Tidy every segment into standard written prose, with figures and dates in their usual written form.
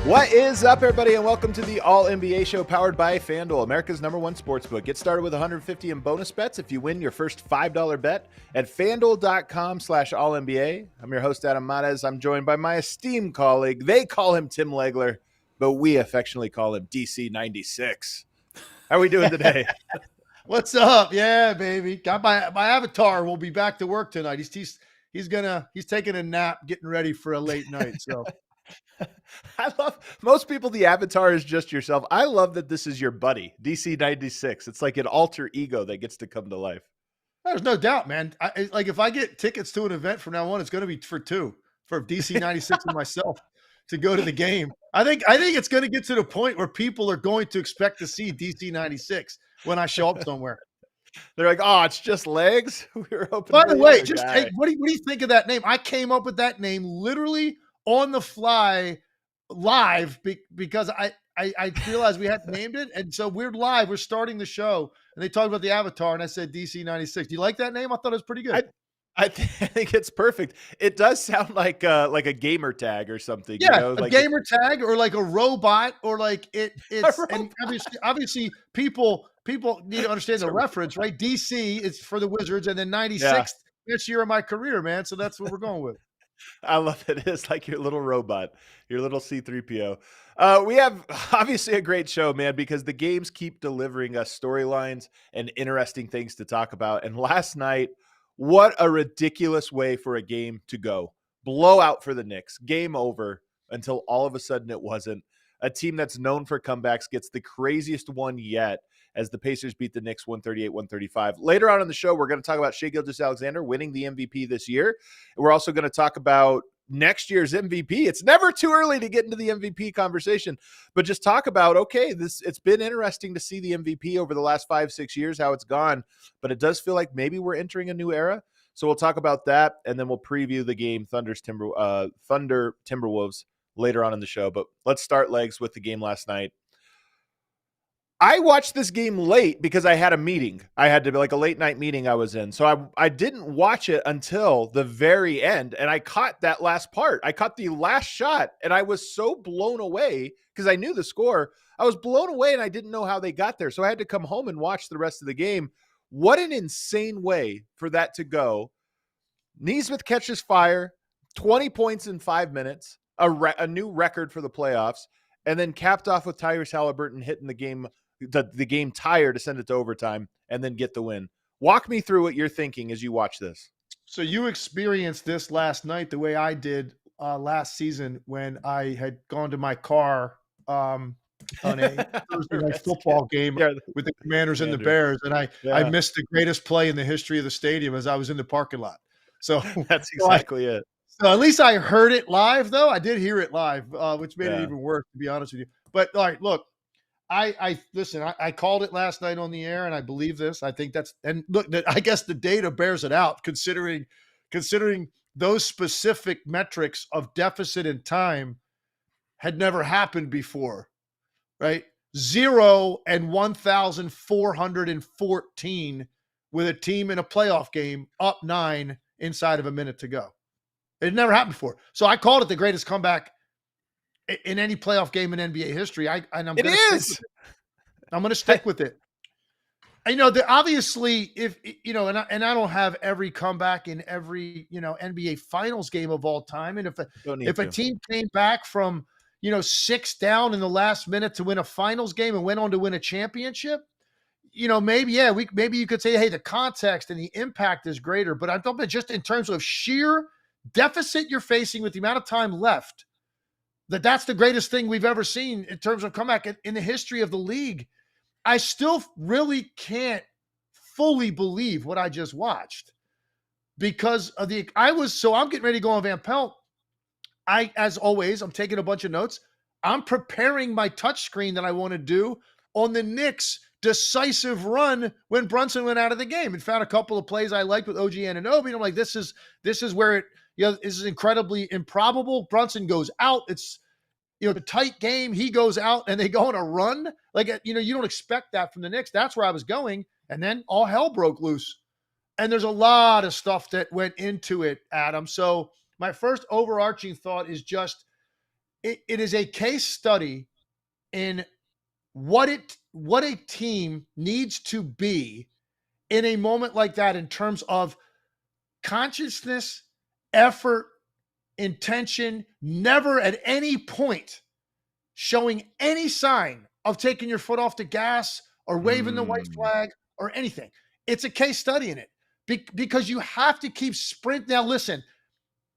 What is up, everybody, and welcome to the All-NBA show powered by FanDuel, America's #1 sportsbook. Get started with $150 in bonus bets if you win your first $5 bet at FanDuel.com/AllNBA. I'm your host, Adam Mares. I'm joined by my esteemed colleague. They call him Tim Legler, but we affectionately call him DC96. How are we doing today? What's up? Yeah, baby. Got my avatar will be back to work tonight. He's taking a nap, getting ready for a late night. So I love most people. The avatar is just yourself. I love that this is your buddy, DC96. It's like an alter ego that gets to come to life. There's no doubt, man. If I get tickets to an event from now on, it's going to be for DC96 and myself to go to the game. I think it's going to get to the point where people are going to expect to see DC96 when I show up somewhere. They're like, oh, it's just legs. We were hoping. By the way, what do you think of that name? I came up with that name literally on the fly live because I realized we hadn't named it. And so we're live. We're starting the show. And they talked about the avatar. And I said DC96. Do you like that name? I thought it was pretty good. I think it's perfect. It does sound like a gamer tag or something. Yeah, you know? a gamer tag or like a robot or like it's and obviously people need to understand the reference, right? DC is for the Wizards and then 96 this year of my career, man. So that's what we're going with. I love it. It's like your little robot, your little C-3PO. We have obviously a great show, man, because the games keep delivering us storylines and interesting things to talk about. And last night, what a ridiculous way for a game to go. Blowout for the Knicks. Game over until all of a sudden it wasn't. A team that's known for comebacks gets the craziest one yet as the Pacers beat the Knicks 138-135. Later on in the show, we're going to talk about Shai Gilgeous-Alexander winning the MVP this year. We're also going to talk about next year's MVP. It's never too early to get into the MVP conversation, but just talk about, okay, it's been interesting to see the MVP over the last 5-6 years, how it's gone, but it does feel like maybe we're entering a new era. So we'll talk about that, and then we'll preview the game Thunder Timberwolves later on in the show. But let's start, Legs, with the game last night. I watched this game late because I had a meeting. I had to be like a late night meeting I was in. So I didn't watch it until the very end. And I caught that last part. I caught the last shot and I was so blown away because I knew the score. I was blown away and I didn't know how they got there. So I had to come home and watch the rest of the game. What an insane way for that to go. Nesmith catches fire, 20 points in 5 minutes, a new record for the playoffs, and then capped off with Tyrese Haliburton hitting the game tire to send it to overtime and then get the win. Walk me through what you're thinking as you watch this. So you experienced this last night the way I did last season when I had gone to my car on a Thursday night football game with the Commanders and the Bears, and I missed the greatest play in the history of the stadium as I was in the parking lot. So that's exactly it. So at least I heard it live, though. I did hear it live, which made it even worse, to be honest with you. But all right, look, I called it last night on the air, and I believe this. I think and look, I guess the data bears it out, considering those specific metrics of deficit in time had never happened before, right? 0 and 1,414 with a team in a playoff game up 9 inside of a minute to go. It never happened before. So I called it the greatest comeback in any playoff game in NBA history. I'm going to stick with it. I know that obviously if, and I don't have every comeback in every, NBA finals game of all time. And if a team came back from, 6 down in the last minute to win a finals game and went on to win a championship, maybe you could say, hey, the context and the impact is greater. But I'm talking just in terms of sheer deficit you're facing with the amount of time left, that's the greatest thing we've ever seen in terms of comeback in the history of the league. I still really can't fully believe what I just watched because of I'm getting ready to go on Van Pelt. As always, I'm taking a bunch of notes. I'm preparing my touch screen that I want to do on the Knicks' decisive run when Brunson went out of the game, and found a couple of plays I liked with OG Anunoby. And I'm like, this is where this is incredibly improbable. Brunson goes out. It's a tight game. He goes out and they go on a run. Like, you don't expect that from the Knicks. That's where I was going. And then all hell broke loose. And there's a lot of stuff that went into it, Adam. So my first overarching thought is just, it is a case study in what a team needs to be in a moment like that in terms of consciousness, effort, intention, never at any point showing any sign of taking your foot off the gas or waving the white flag or anything. It's a case study in it because you have to keep sprint. Now, listen,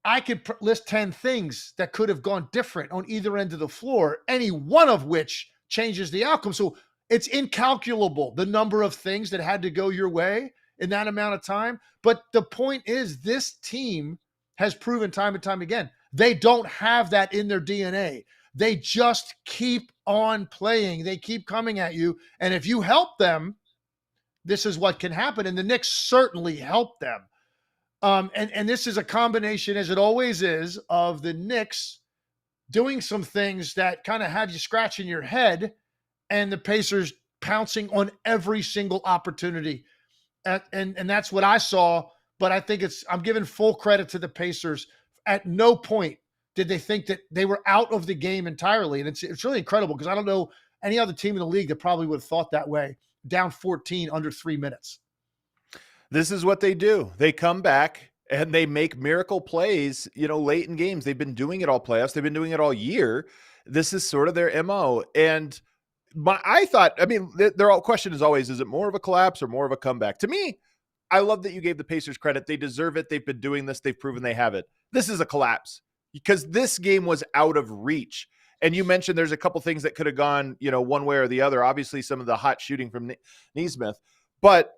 I could list 10 things that could have gone different on either end of the floor, any one of which changes the outcome. So it's incalculable, the number of things that had to go your way in that amount of time. But the point is, this team has proven time and time again, they don't have that in their DNA. They just keep on playing. They keep coming at you. And if you help them, this is what can happen. And the Knicks certainly helped them. And this is a combination, as it always is, of the Knicks doing some things that kind of have you scratching your head, and the Pacers pouncing on every single opportunity. And that's what I saw. But I think I'm giving full credit to the Pacers. At no point did they think that they were out of the game entirely. And it's really incredible because I don't know any other team in the league that probably would have thought that way, down 14 under 3 minutes. This is what they do. They come back and they make miracle plays, late in games. They've been doing it all playoffs. They've been doing it all year. This is sort of their MO. And their question is always, is it more of a collapse or more of a comeback? To me, I love that you gave the Pacers credit. They deserve it. They've been doing this. They've proven they have it. This is a collapse because this game was out of reach. And you mentioned there's a couple things that could have gone, one way or the other. Obviously, some of the hot shooting from Nesmith, but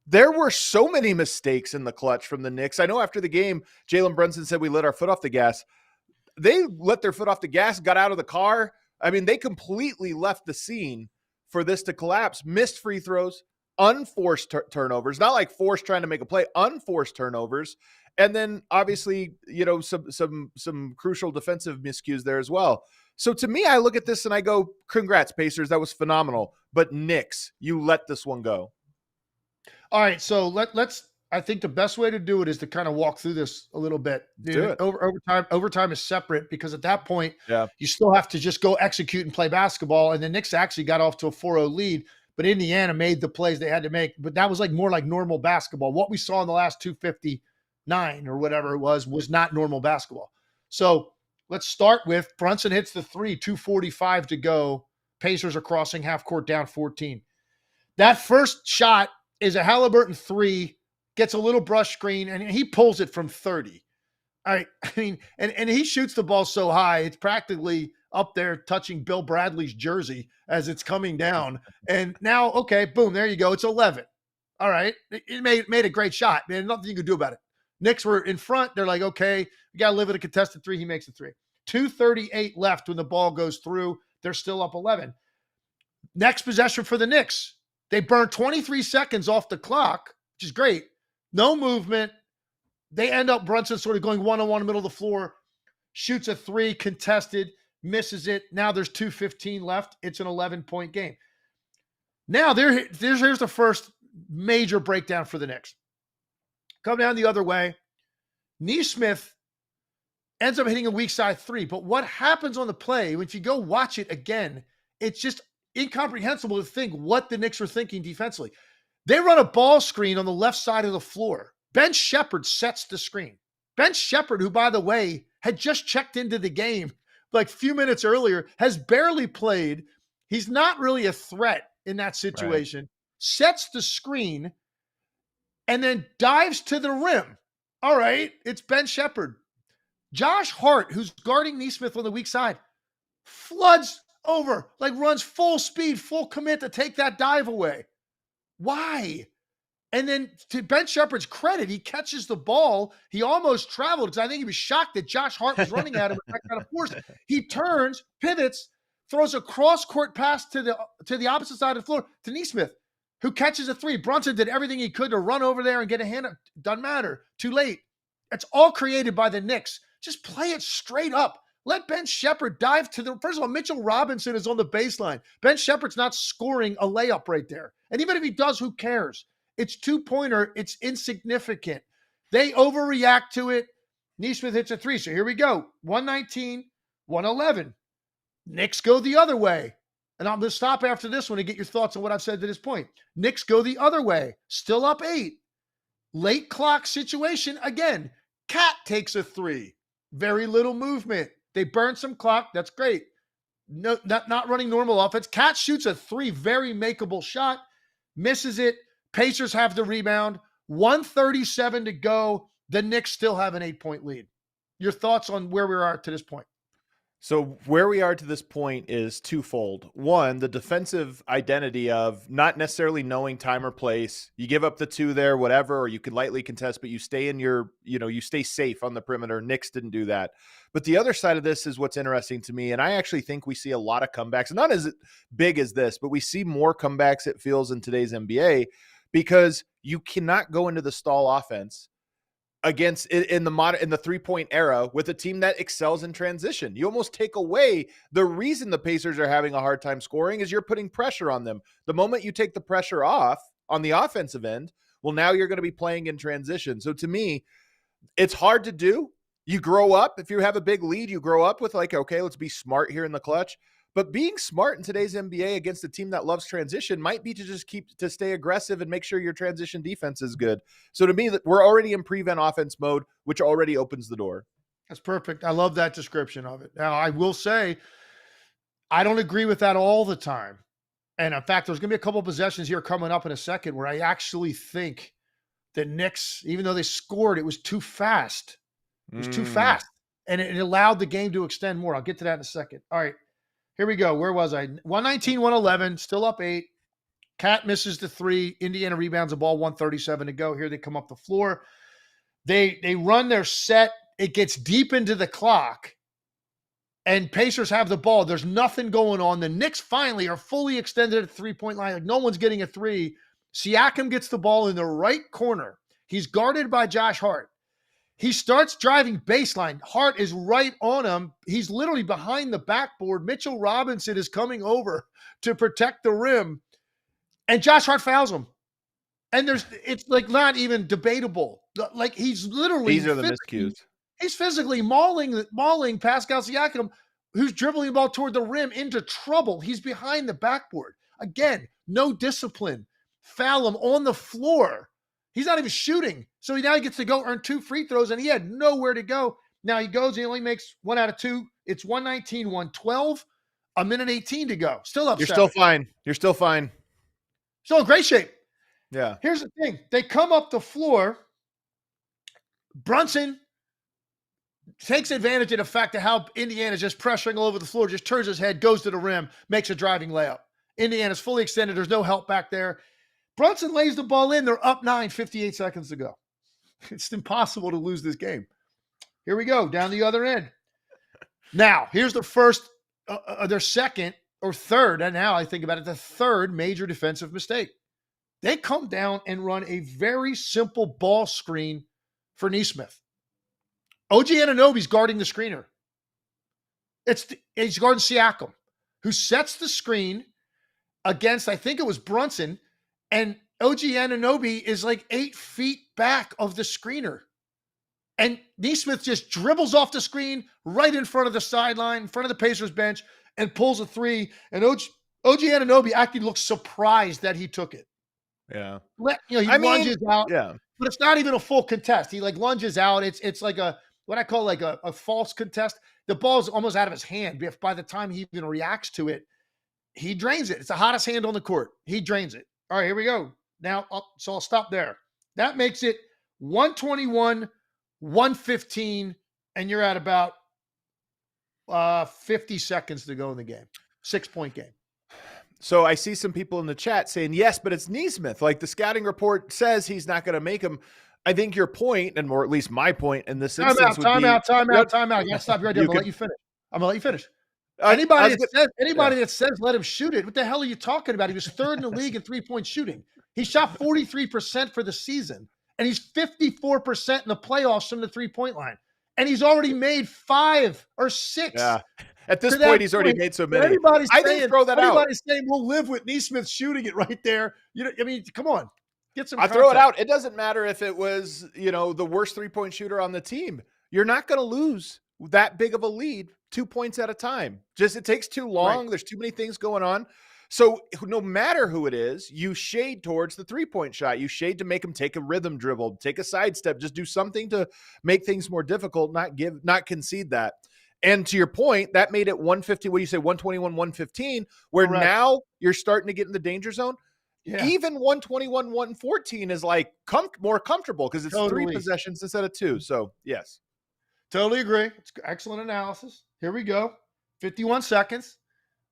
there were so many mistakes in the clutch from the Knicks. I know after the game, Jalen Brunson said we let our foot off the gas. They let their foot off the gas, got out of the car. They completely left the scene for this to collapse. Missed free throws, unforced turnovers, not like forced trying to make a play, unforced turnovers. And then obviously, some crucial defensive miscues there as well. So to me, I look at this and I go, congrats, Pacers. That was phenomenal. But Knicks, you let this one go. All right, so let's. I think the best way to do it is to kind of walk through this a little bit. Do it. Overtime is separate because at that point, you still have to just go execute and play basketball. And the Knicks actually got off to a 4-0 lead, but Indiana made the plays they had to make. But that was more like normal basketball. What we saw in the last 259 or whatever it was not normal basketball. So let's start with Brunson hits the three, 2:45 to go. Pacers are crossing half court down 14. That first shot is a Haliburton three, gets a little brush screen, and he pulls it from 30. All right. And he shoots the ball so high, it's practically up there touching Bill Bradley's jersey as it's coming down. And now, okay, boom, there you go. It's 11. All right. It made a great shot, man. Nothing you could do about it. Knicks were in front. They're like, okay, we got to live with a contested three. He makes a three. 2:38 left when the ball goes through. They're still up 11. Next possession for the Knicks. They burn 23 seconds off the clock, which is great. No movement. They end up Brunson sort of going one-on-one middle of the floor, shoots a three, contested, misses it. Now there's 2:15 left. It's an 11-point game. Now here's the first major breakdown for the Knicks. Come down the other way. Nesmith ends up hitting a weak side three. But what happens on the play, if you go watch it again, it's just incomprehensible to think what the Knicks were thinking defensively. They run a ball screen on the left side of the floor. Ben Shepherd sets the screen. Ben Shepherd, who, by the way, had just checked into the game like a few minutes earlier, has barely played. He's not really a threat in that situation. Right. Sets the screen and then dives to the rim. All right, it's Ben Shepherd. Josh Hart, who's guarding Nesmith on the weak side, floods over, runs full speed, full commit to take that dive away. Why? And then to Ben Shepherd's credit, he catches the ball. He almost traveled because I think he was shocked that Josh Hart was running at him with that kind of force. He turns, pivots, throws a cross-court pass to the opposite side of the floor to Nesmith, who catches a three. Brunson did everything he could to run over there and get a hand up. Doesn't matter. Too late. It's all created by the Knicks. Just play it straight up. Let Ben Shepherd dive to the – first of all, Mitchell Robinson is on the baseline. Ben Shepherd's not scoring a layup right there. And even if he does, who cares? It's two-pointer. It's insignificant. They overreact to it. Nesmith hits a three. So here we go. 119, 111. Knicks go the other way. And I'm going to stop after this one to get your thoughts on what I've said to this point. Knicks go the other way. Still up 8. Late clock situation. Again, Cat takes a three. Very little movement. They burn some clock. That's great. No, not running normal offense. Cat shoots a three. Very makeable shot. Misses it. Pacers have the rebound. 1:37 to go. The Knicks still have an 8-point lead. Your thoughts on where we are to this point? So where we are to this point is twofold. One, the defensive identity of not necessarily knowing time or place. You give up the two there, whatever, or you can lightly contest, but you stay in your, you stay safe on the perimeter. Knicks didn't do that. But the other side of this is what's interesting to me. And I actually think we see a lot of comebacks, not as big as this, but we see more comebacks, it feels, in today's NBA, because you cannot go into the stall offense against in the 3-point era with a team that excels in transition. You almost take away the reason the Pacers are having a hard time scoring is you're putting pressure on them. The moment you take the pressure off on the offensive end, well, now you're going to be playing in transition. So to me, it's hard to do. You grow up. If you have a big lead, you grow up with like, okay, let's be smart here in the clutch. But being smart in today's NBA against a team that loves transition might be to just stay aggressive and make sure your transition defense is good. So to me, we're already in prevent offense mode, which already opens the door. That's perfect. I love that description of it. Now, I will say, I don't agree with that all the time. And in fact, there's going to be a couple of possessions here coming up in a second where I actually think the Knicks, even though they scored, it was too fast. It was too fast. And it allowed the game to extend more. I'll get to that in a second. All right. Here we go. Where was I? 119, 111, still up 8. Cat misses the three. Indiana rebounds the ball, 1:37 to go. Here they come up the floor. They run their set. It gets deep into the clock, and Pacers have the ball. There's nothing going on. The Knicks finally are fully extended at the 3-point line. Like no one's getting a three. Siakam gets the ball in the right corner. He's guarded by Josh Hart. He starts driving baseline. Hart is right on him. He's literally behind the backboard. Mitchell Robinson is coming over to protect the rim. And Josh Hart fouls him. And it's like not even debatable. Like he's literally. These are the miscues. He's physically mauling Pascal Siakam, who's dribbling the ball toward the rim into trouble. He's behind the backboard. Again, no discipline. Foul him on the floor. He's not even shooting. So now he gets to go earn 2 free throws, and he had nowhere to go. Now he goes, he only makes 1 out of 2. It's 119, 112, a minute 18 to go. Still up. You're still fine. You're still fine. Still in great shape. Yeah. Here's the thing. They come up the floor. Brunson takes advantage of the fact of how Indiana's just pressuring all over the floor, just turns his head, goes to the rim, makes a driving layup. Indiana's fully extended. There's no help back there. Brunson lays the ball in. They're up 9, 58 seconds to go. It's impossible to lose this game. Here we go, down the other end. Now, here's the first, their second or third, and now I think about it, the third major defensive mistake. They come down and run a very simple ball screen for Nesmith. OG Anunoby's guarding the screener. He's guarding Siakam, who sets the screen against, I think it was Brunson, and OG Anunoby is like 8 feet back of the screener. And Nesmith just dribbles off the screen right in front of the sideline, in front of the Pacers bench, and pulls a three. And OG Anunoby actually looks surprised that he took it. Yeah. He lunges out. Yeah. But it's not even a full contest. He like lunges out. It's like what I call like a false contest. The ball's almost out of his hand. By the time he even reacts to it, he drains it. It's the hottest hand on the court. He drains it. All right, here we go. Now, so I'll stop there. That makes it 121, 115, and you're at about 50 seconds to go in the game. 6-point game. So I see some people in the chat saying, yes, but it's Nesmith. Like the scouting report says he's not going to make him. I think your point, and more at least my point in this instance would be. Time out. You gotta stop you right there. I'm gonna let you finish. Anybody that says let him shoot it, what the hell are you talking about? He was third in the league in three-point shooting. He shot 43% for the season, and he's 54% in the playoffs from the three-point line. And he's already made 5 or 6. Yeah. At this point, he's already made so many. I didn't throw that out. Everybody's saying we'll live with Nesmith shooting it right there. You know, I mean, come on. Get some contact. I throw it out. It doesn't matter if it was, the worst three-point shooter on the team. You're not going to lose that big of a lead 2 points at a time. Just it takes too long. Right. There's too many things going on. So no matter who it is, you shade towards the three-point shot. You shade to make him take a rhythm dribble, take a sidestep, just do something to make things more difficult, not concede that. And to your point, that made it 150. What do you say, 121, 115, where Correct. Now you're starting to get in the danger zone. Yeah. Even 121, 114 is like more comfortable because it's totally. 3 possessions instead of 2. So, yes. Totally agree. It's excellent analysis. Here we go. 51 seconds.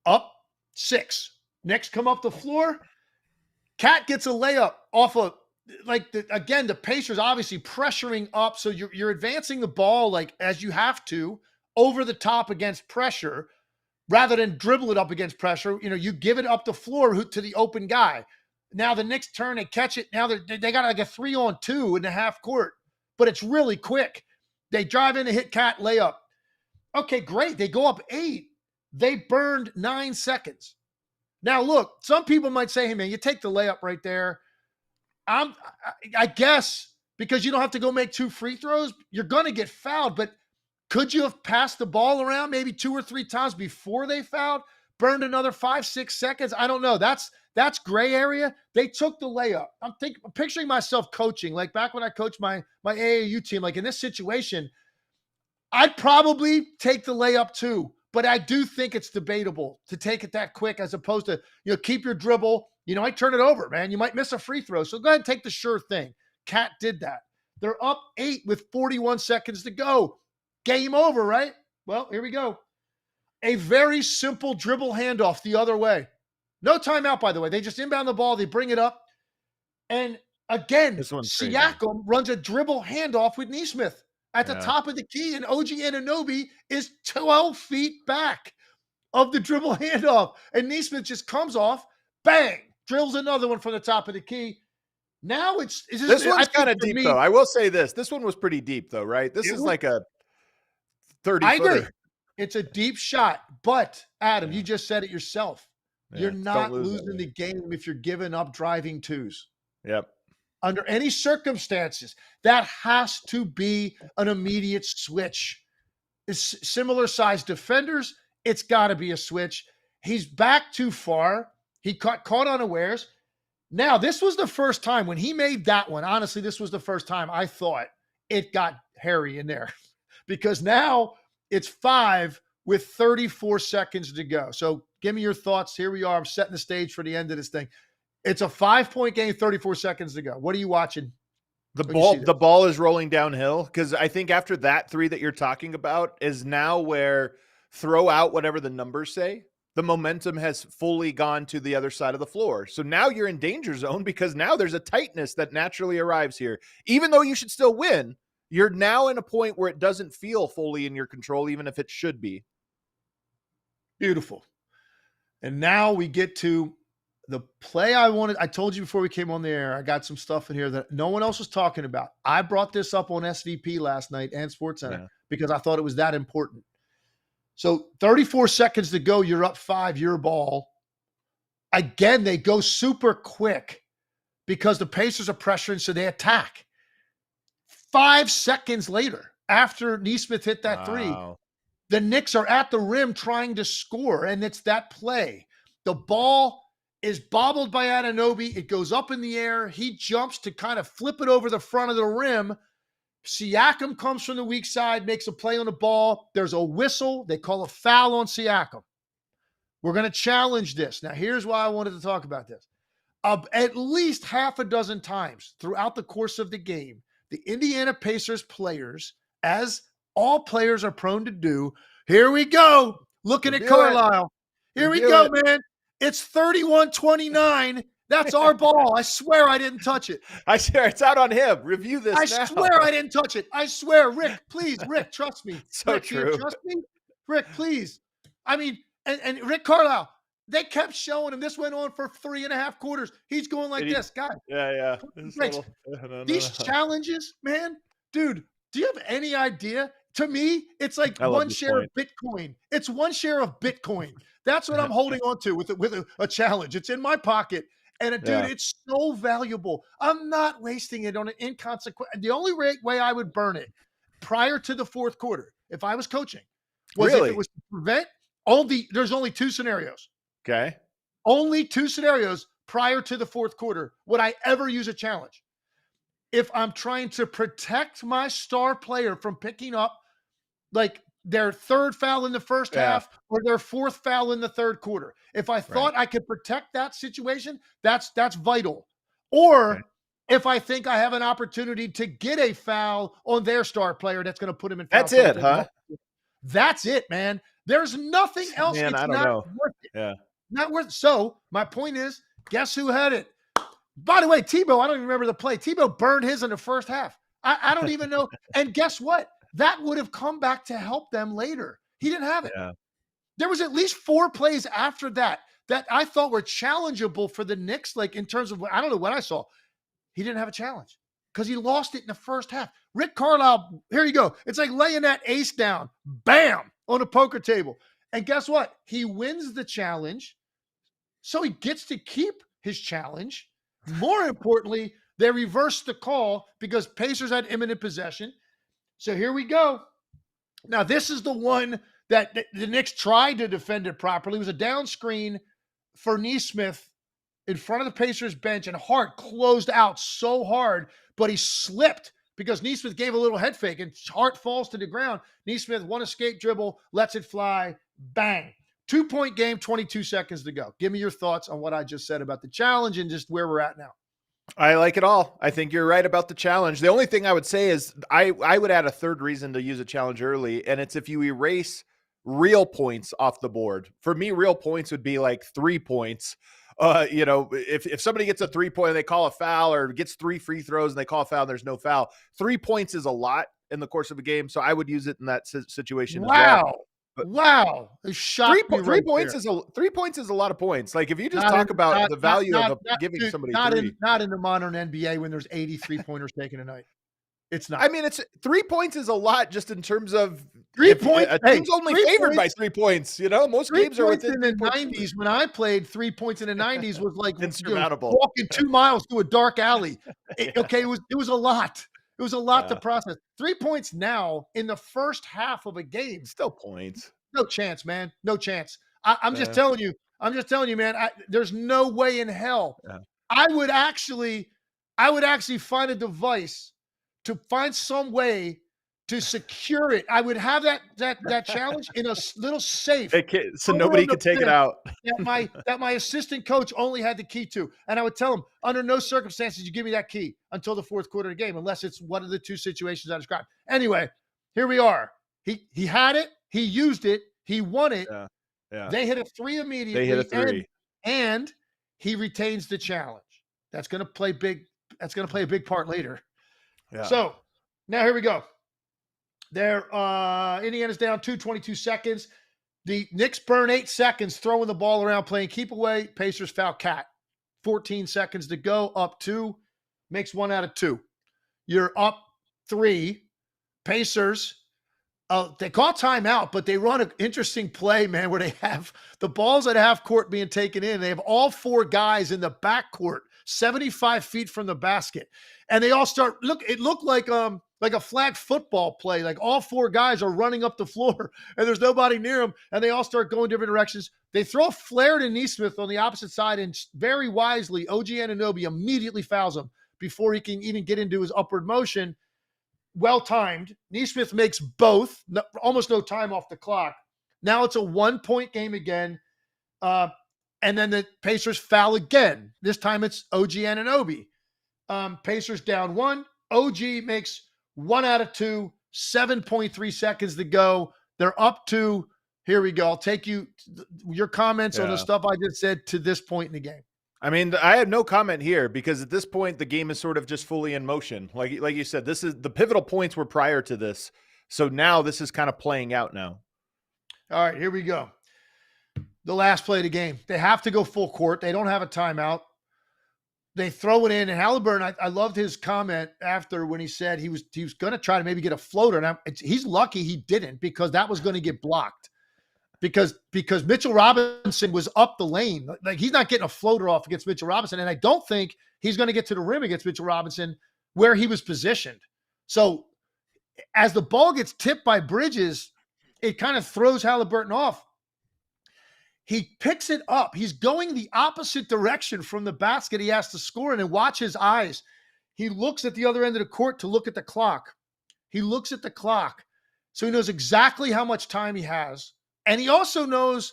Up 6. Knicks come up the floor. Cat gets a layup off of, again, the Pacers obviously pressuring up. So you're advancing the ball like as you have to over the top against pressure rather than dribble it up against pressure. You give it up the floor to the open guy. Now the Knicks turn and catch it. Now they got like a 3-on-2 in the half court, but it's really quick. They drive in and hit Cat layup. Okay, great. They go up 8. They burned 9 seconds. Now, look, some people might say, hey, man, you take the layup right there. I guess because you don't have to go make 2 free throws, you're going to get fouled. But could you have passed the ball around maybe 2 or 3 times before they fouled? Burned another 5-6 seconds? I don't know. That's gray area. They took the layup. I'm picturing myself coaching, like back when I coached my AAU team. Like in this situation, I'd probably take the layup too. But I do think it's debatable to take it that quick as opposed to, keep your dribble. I turn it over, man. You might miss a free throw. So go ahead and take the sure thing. Cat did that. They're up 8 with 41 seconds to go. Game over, right? Well, here we go. A very simple dribble handoff the other way. No timeout, by the way. They just inbound the ball. They bring it up. And again, Siakam runs a dribble handoff with Nesmith at the top of the key, and OG Anunoby is 12 feet back of the dribble handoff. And Nesmith just comes off, bang, drills another one from the top of the key. Now this one's kind of deep, though. I will say this. This one was pretty deep, though, right? This is like a 30-footer. I agree. It's a deep shot. But, Adam, you just said it yourself. You're not losing the game if you're giving up driving 2s. Yep. Under any circumstances, that has to be an immediate switch. It's similar sized defenders. It's got to be a switch. He's back too far. He caught unawares. Now, this was the first time when he made that one. Honestly, this was the first time I thought it got hairy in there because now it's 5 with 34 seconds to go. So give me your thoughts. Here we are. I'm setting the stage for the end of this thing. It's a 5-point game, 34 seconds to go. What are you watching? The ball is rolling downhill because I think after that 3 that you're talking about is now where throw out whatever the numbers say. The momentum has fully gone to the other side of the floor. So now you're in danger zone because now there's a tightness that naturally arrives here. Even though you should still win, you're now in a point where it doesn't feel fully in your control, even if it should be. Beautiful. And now we get to the play I wanted. I told you before we came on the air, I got some stuff in here that no one else was talking about. I brought this up on SVP last night and SportsCenter because I thought it was that important. So 34 seconds to go. You're up 5, your ball. Again, they go super quick because the Pacers are pressuring, so they attack. 5 seconds later, after Nesmith hit that 3, the Knicks are at the rim trying to score, and it's that play. The ball is bobbled by Anunoby. It goes up in the air. He jumps to kind of flip it over the front of the rim. Siakam comes from the weak side, makes a play on the ball. There's a whistle. They call a foul on Siakam. We're going to challenge this. Now, here's why I wanted to talk about this. At least half a dozen times throughout the course of the game, the Indiana Pacers players, as all players are prone to do, here we go, looking at Carlisle. Here we go, man. It's 31-29. That's our ball. I swear I didn't touch it. I swear it's out on him. Review this I now. swear I didn't touch it. I swear, Rick, please, Rick, trust me. So Rick, true. Do you trust me? Rick, please. I mean, and Rick Carlisle, they kept showing him. This went on for 3.5 quarters. He's going like this, guy. Yeah. These challenges, man, dude, do you have any idea? To me, it's like one share of Bitcoin. It's one share of Bitcoin. That's what I'm holding on to with a challenge. It's in my pocket. And dude, it's so valuable. I'm not wasting it on an inconsequential. The only way I would burn it prior to the fourth quarter, if I was coaching, was if it was to prevent there's only 2 scenarios. Okay. Only 2 scenarios prior to the fourth quarter would I ever use a challenge. If I'm trying to protect my star player from picking up like their 3rd foul in the first half or their 4th foul in the 3rd quarter. If I thought I could protect that situation, that's vital. Or if I think I have an opportunity to get a foul on their star player that's going to put him in foul. That's it, huh? That's it, man. There's nothing else. Man, it's I don't not know. worth it. Yeah. Not worth it. So my point is, guess who had it? By the way, Tebow, I don't even remember the play. Tebow burned his in the first half. I don't even know. And guess what? That would have come back to help them later. He didn't have it. Yeah. There was at least 4 plays after that I thought were challengeable for the Knicks, like in terms of, I don't know what I saw. He didn't have a challenge because he lost it in the first half. Rick Carlisle, here you go. It's like laying that ace down, bam, on a poker table. And guess what? He wins the challenge, so he gets to keep his challenge. More importantly, they reversed the call because Pacers had imminent possession. So here we go. Now, this is the one that the Knicks tried to defend it properly. It was a down screen for Nesmith in front of the Pacers bench, and Hart closed out so hard, but he slipped because Nesmith gave a little head fake, and Hart falls to the ground. Nesmith, one escape dribble, lets it fly, bang. 2-point game, 22 seconds to go. Give me your thoughts on what I just said about the challenge and just where we're at now. I like it all. I think you're right about the challenge. The only thing I would say is I would add a third reason to use a challenge early, and it's if you erase real points off the board. For me, real points would be like 3 points. If somebody gets a 3-point and they call a foul, or gets 3 free throws and they call a foul and there's no foul, 3 points is a lot in the course of a game. So I would use it in that situation. Wow. As well. Wow. 3 points is 3 points is a lot of points. Like if you just talk about the value of giving somebody three. Not in the modern NBA when there's 80 3-pointers taken a night. It's not. I mean, it's 3 points is a lot just in terms of 3 points. A team's only favored by 3 points. Most games are within in the 90s. When I played, 3 points in the 90s was like insurmountable. Walking 2 miles through a dark alley. It was a lot. It was a lot to process. 3 points now in the first half of a game. Still points. No chance, man. No chance. I'm just telling you. I'm just telling you, man. There's no way in hell. Yeah. I would actually find a device to find some way to secure it. I would have that challenge in a little safe, so nobody could take it out. that my assistant coach only had the key to, and I would tell him, under no circumstances you give me that key until the fourth quarter of the game, unless it's one of the 2 situations I described. Anyway, here we are. He had it. He used it. He won it. Yeah. They hit a 3 immediately. They hit a 3, and he retains the challenge. That's going to play big. That's going to play a big part later. Yeah. So now here we go. Indiana's down 22 seconds. The Knicks burn 8 seconds throwing the ball around, playing keep away. Pacers foul Cat. 14 seconds to go. Up 2. Makes 1 out of 2. You're up 3. Pacers. They call timeout, but they run an interesting play, man, where they have the balls at half court being taken in. They have all 4 guys in the backcourt, 75 feet from the basket. And they all start, it looked like a flag football play. Like all 4 guys are running up the floor and there's nobody near them. And they all start going different directions. They throw a flare to Nesmith on the opposite side, and very wisely, OG Anunoby immediately fouls him before he can even get into his upward motion. Well-timed. Nesmith makes both. Almost no time off the clock. Now it's a 1-point game again. And then the Pacers foul again. This time it's OG Anunoby. Pacers down 1. OG makes 1 out of 2. 7.3 seconds to go. They're up 2. Here we go. I'll take your comments on the Yeah. stuff I just said to this point in the game. I mean, I have no comment here because at this point the game is sort of just fully in motion. Like you said, this is the pivotal points were prior to this. So now this is kind of playing out now. All right, here we go. The last play of the game. They have to go full court. They don't have a timeout. They throw it in, and Haliburton, I loved his comment after when he said he was going to try to maybe get a floater. And he's lucky he didn't, because that was going to get blocked. Because Mitchell Robinson was up the lane. Like, he's not getting a floater off against Mitchell Robinson. And I don't think he's going to get to the rim against Mitchell Robinson where he was positioned. So as the ball gets tipped by Bridges, it kind of throws Haliburton off. He picks it up. He's going the opposite direction from the basket he has to score in, and watch his eyes. He looks at the other end of the court to look at the clock. He looks at the clock. So he knows exactly how much time he has. And he also knows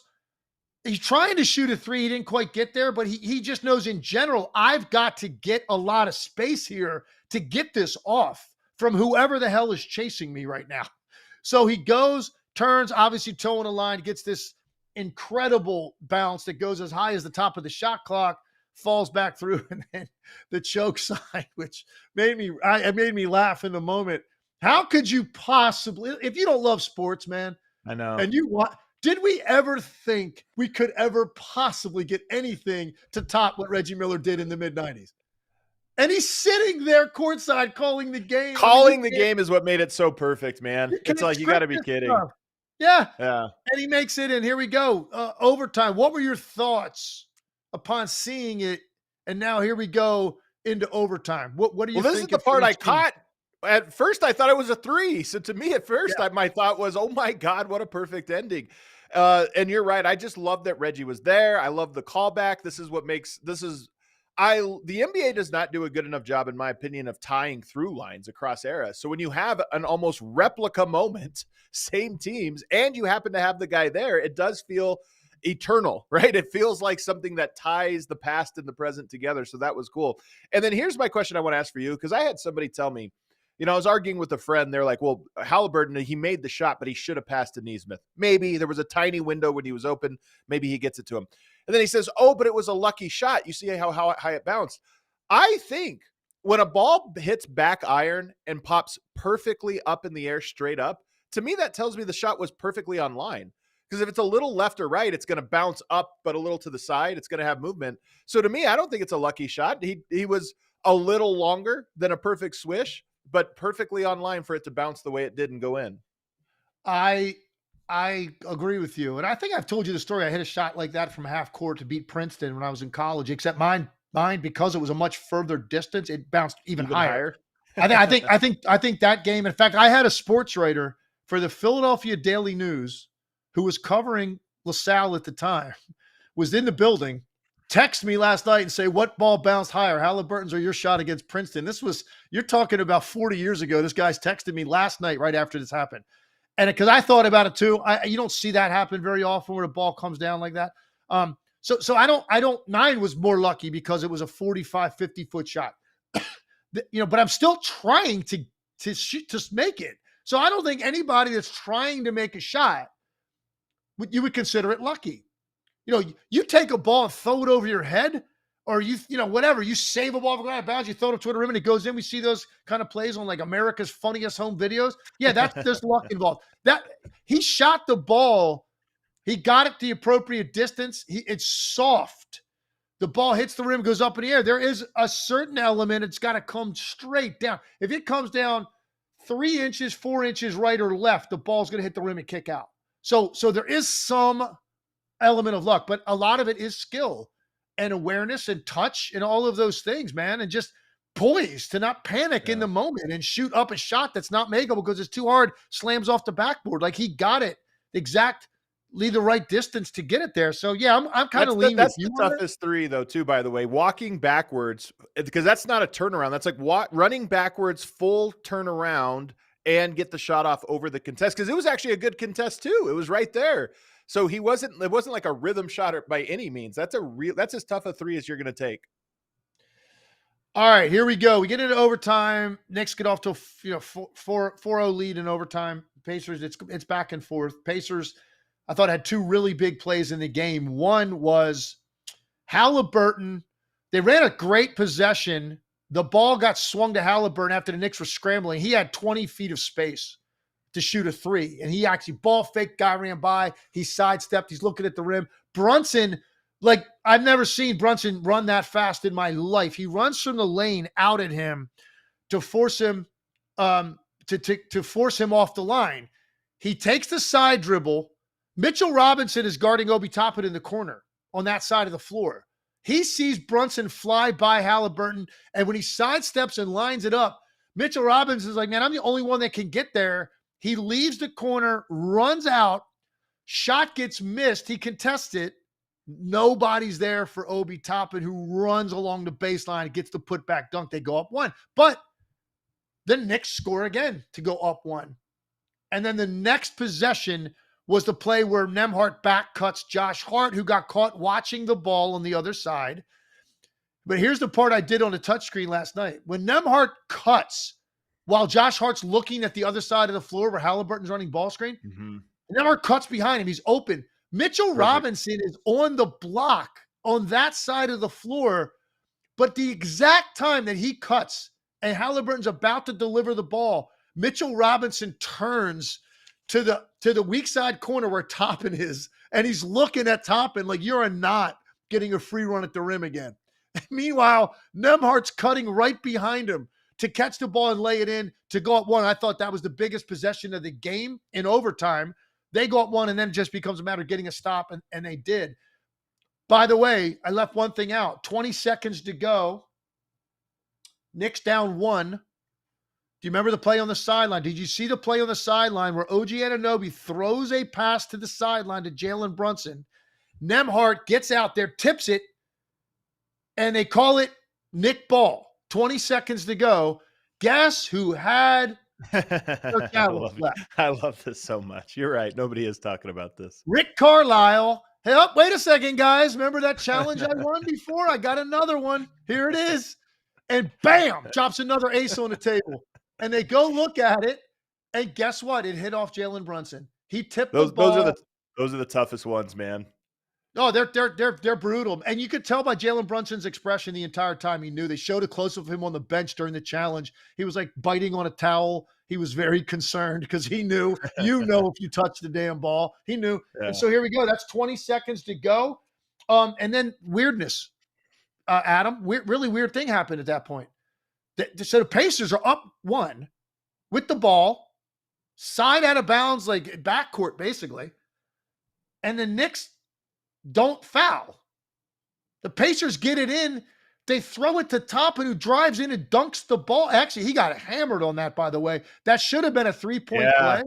he's trying to shoot a three. He didn't quite get there, but he just knows in general, I've got to get a lot of space here to get this off from whoever the hell is chasing me right now. So he goes, turns, obviously toeing the line, gets this incredible bounce that goes as high as the top of the shot clock, falls back through, and then the choke side, which made me laugh in the moment. How could you possibly, if you don't love sports, man, I know. and did we ever think we could ever possibly get anything to top what Reggie Miller did in the mid-90s? And he's sitting there courtside calling the game. Calling the game is what made it so perfect, man. It's like, you got to be kidding. Stuff. Yeah. Yeah. And he makes it in. Here we go. Overtime. What were your thoughts upon seeing it? And now here we go into overtime. What do you think? Well, this is the part I caught. At first, I thought it was a three. So to me, at first, my thought was, oh my God, what a perfect ending. And you're right. I just love that Reggie was there. I love the callback. The NBA does not do a good enough job, in my opinion, of tying through lines across eras. So when you have an almost replica moment, same teams, and you happen to have the guy there, it does feel eternal, right? It feels like something that ties the past and the present together. So that was cool. And then here's my question I want to ask for you, because I had somebody tell me, I was arguing with a friend. They're like, well, Haliburton, he made the shot, but he should have passed to Nesmith. Maybe there was a tiny window when he was open. Maybe he gets it to him. And then he says, oh, but it was a lucky shot. You see how high it bounced. I think when a ball hits back iron and pops perfectly up in the air straight up, to me, that tells me the shot was perfectly on line. Because if it's a little left or right, it's going to bounce up, but a little to the side, it's going to have movement. So to me, I don't think it's a lucky shot. He was a little longer than a perfect swish, but perfectly on line for it to bounce the way it did and go in. I agree with you. And I think I've told you the story. I hit a shot like that from half court to beat Princeton when I was in college, except mine, because it was a much further distance, it bounced even higher. I think that game, in fact, I had a sports writer for the Philadelphia Daily News who was covering LaSalle at the time, was in the building, text me last night and say, what ball bounced higher, Haliburton's or your shot against Princeton? You're talking about 40 years ago. This guy's texted me last night right after this happened. And because I thought about it too, you don't see that happen very often where the ball comes down like that. So mine was more lucky because it was a 45, 50 foot shot, but I'm still trying to shoot, to make it. So I don't think anybody that's trying to make a shot, you would consider it lucky. You take a ball and throw it over your head, or whatever, you save a ball from going out of bounds, you throw it up to the rim and it goes in. We see those kind of plays on like America's Funniest Home Videos. Yeah, there's luck involved. That he shot the ball, he got it the appropriate distance. It's soft. The ball hits the rim, goes up in the air. There is a certain element, it's got to come straight down. If it comes down 3 inches, 4 inches right or left, the ball's going to hit the rim and kick out. So there is some element of luck, but a lot of it is skill and awareness and touch and all of those things, man. And just poise to not panic in the moment and shoot up a shot that's not makeable because it's too hard, slams off the backboard. Like, he got it exactly the right distance to get it there. So yeah, I'm kind of leaning with you. That's the toughest three though, too, by the way, walking backwards, because that's not a turnaround. That's like running backwards, full turnaround, and get the shot off over the contest. Because it was actually a good contest too. It was right there. So it wasn't like a rhythm shot by any means. That's as tough a three as you're going to take. All right, here we go. We get into overtime. Knicks get off to 4-0 lead in overtime. Pacers, it's back and forth. Pacers I thought had two really big plays in the game. One was Haliburton. They ran a great possession. The ball got swung to Haliburton after the Knicks were scrambling. He had 20 feet of space to shoot a three. And he actually ball faked, guy ran by. He sidestepped. He's looking at the rim. Brunson, like I've never seen Brunson run that fast in my life. He runs from the lane out at him to force him to force him off the line. He takes the side dribble. Mitchell Robinson is guarding Obi Toppin in the corner on that side of the floor. He sees Brunson fly by Haliburton, and when he sidesteps and lines it up, Mitchell Robinson is like, man, I'm the only one that can get there. He leaves the corner, runs out, shot gets missed. He contests it. Nobody's there for Obi Toppin, who runs along the baseline, gets the putback dunk. They go up one. But the Knicks score again to go up one. And then the next possession was the play where Nembhard back cuts Josh Hart, who got caught watching the ball on the other side. But here's the part I did on the touchscreen last night. When Nembhard cuts while Josh Hart's looking at the other side of the floor where Haliburton's running ball screen, Nembhard cuts behind him. He's open. Mitchell Robinson is on the block on that side of the floor, but the exact time that he cuts and Haliburton's about to deliver the ball, Mitchell Robinson turns to the weak side corner where Toppin is, and he's looking at Toppin like, you're not getting a free run at the rim again. Meanwhile, Nembhard's cutting right behind him to catch the ball and lay it in to go up one. I thought that was the biggest possession of the game in overtime. They go up one, and then it just becomes a matter of getting a stop, and they did. By the way, I left one thing out. 20 seconds to go. Knicks down one. Do you remember the play on the sideline? Did you see the play on the sideline where OG Anunoby throws a pass to the sideline to Jalen Brunson? Nembhard gets out there, tips it, and they call it Nick Ball. 20 seconds to go. Guess who had their challenge left? I love this so much. You're right. Nobody is talking about this. Rick Carlisle. Hey, oh, wait a second, guys. Remember that challenge I won before? I got another one. Here it is. And bam, drops another ace on the table. And they go look at it, and guess what? It hit off Jalen Brunson. He tipped the ball. Those are the toughest ones, man. Oh, they're brutal. And you could tell by Jalen Brunson's expression the entire time he knew. They showed a close-up of him on the bench during the challenge. He was like biting on a towel. He was very concerned because he knew, if you touch the damn ball. He knew. Yeah. And so here we go. That's 20 seconds to go. And then weirdness, Adam. Really weird thing happened at that point. So the Pacers are up one with the ball, side out of bounds, like backcourt, basically. And the Knicks don't foul. The Pacers get it in. They throw it to Toppin, who drives in and dunks the ball. Actually, he got hammered on that, by the way. That should have been a three-point play.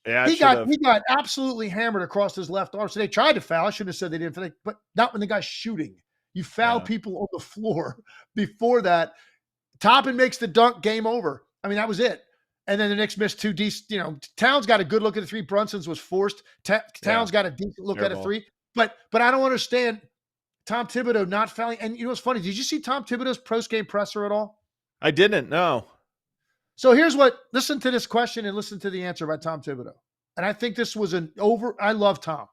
Yeah, he got absolutely hammered across his left arm. So they tried to foul. I shouldn't have said they didn't, but not when the guy's shooting. You foul people on the floor before that. Toppin makes the dunk, game over. I mean, that was it. And then the Knicks missed two decent, Towns got a good look at the three. Brunson's was forced. Towns got a decent look at a three. But I don't understand Tom Thibodeau not fouling. And you know what's funny? Did you see Tom Thibodeau's post-game presser at all? I didn't, no. So listen to this question and listen to the answer by Tom Thibodeau. And I think this was I love Tom.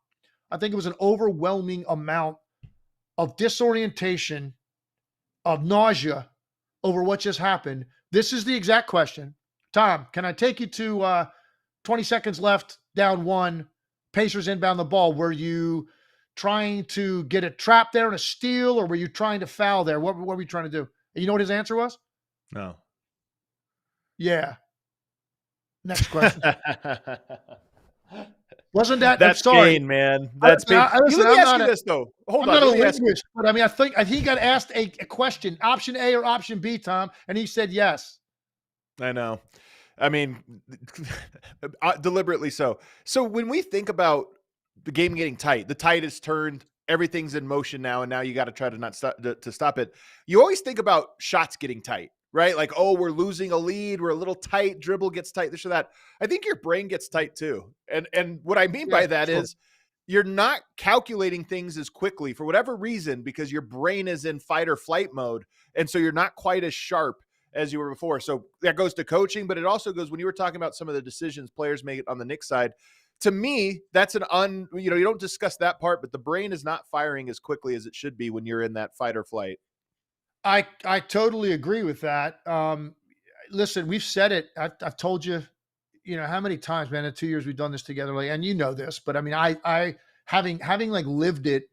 I think it was an overwhelming amount of disorientation, of nausea over what just happened. This is the exact question. Tom, can I take you to 20 seconds left, down one, Pacers inbound the ball? Were you trying to get a trap there and a steal, or were you trying to foul there? What were you trying to do? And you know what his answer was? No. Yeah. Next question. Wasn't that? That's pain, man. That's pain. Let me ask you this, though. Hold on. I'm not a linguist, but I mean, I think he got asked a question, option A or option B, Tom, and he said yes. I know. I mean, deliberately so. So when we think about the game getting tight, the tide is turned, everything's in motion now, and now you got to try to not stop to stop it. You always think about shots getting tight, right? Like, oh, we're losing a lead, we're a little tight, dribble gets tight, this or that. I think your brain gets tight too. And what I mean by that is you're not calculating things as quickly for whatever reason, because your brain is in fight or flight mode. And so you're not quite as sharp as you were before. So that goes to coaching, but it also goes when you were talking about some of the decisions players make on the Knicks side. to me, that's you don't discuss that part, but the brain is not firing as quickly as it should be when you're in that fight or flight. I totally agree with that. Listen, we've said it. I've told you, how many times, man, in 2 years we've done this together, like, and this, but I mean, I having like lived it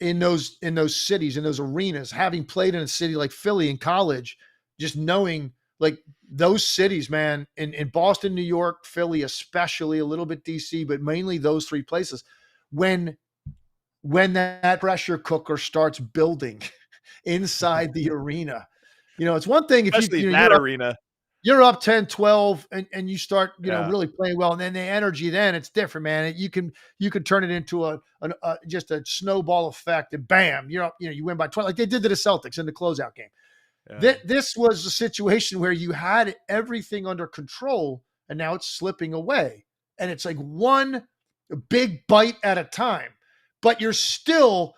in those cities, in those arenas, having played in a city like Philly in college, just knowing like those cities, man, in Boston, New York, Philly, especially a little bit DC, but mainly those three places, when that pressure cooker starts building inside the arena, it's one thing if Especially you, that arena. you're up 10-12 and you start, Yeah. really playing well. And then the energy, then it's different, man. You can turn it into just a snowball effect and bam, you're up, you win by 12, like they did to the Celtics in the closeout game. Yeah. This was a situation where you had everything under control and now it's slipping away. And it's like one big bite at a time, but you're still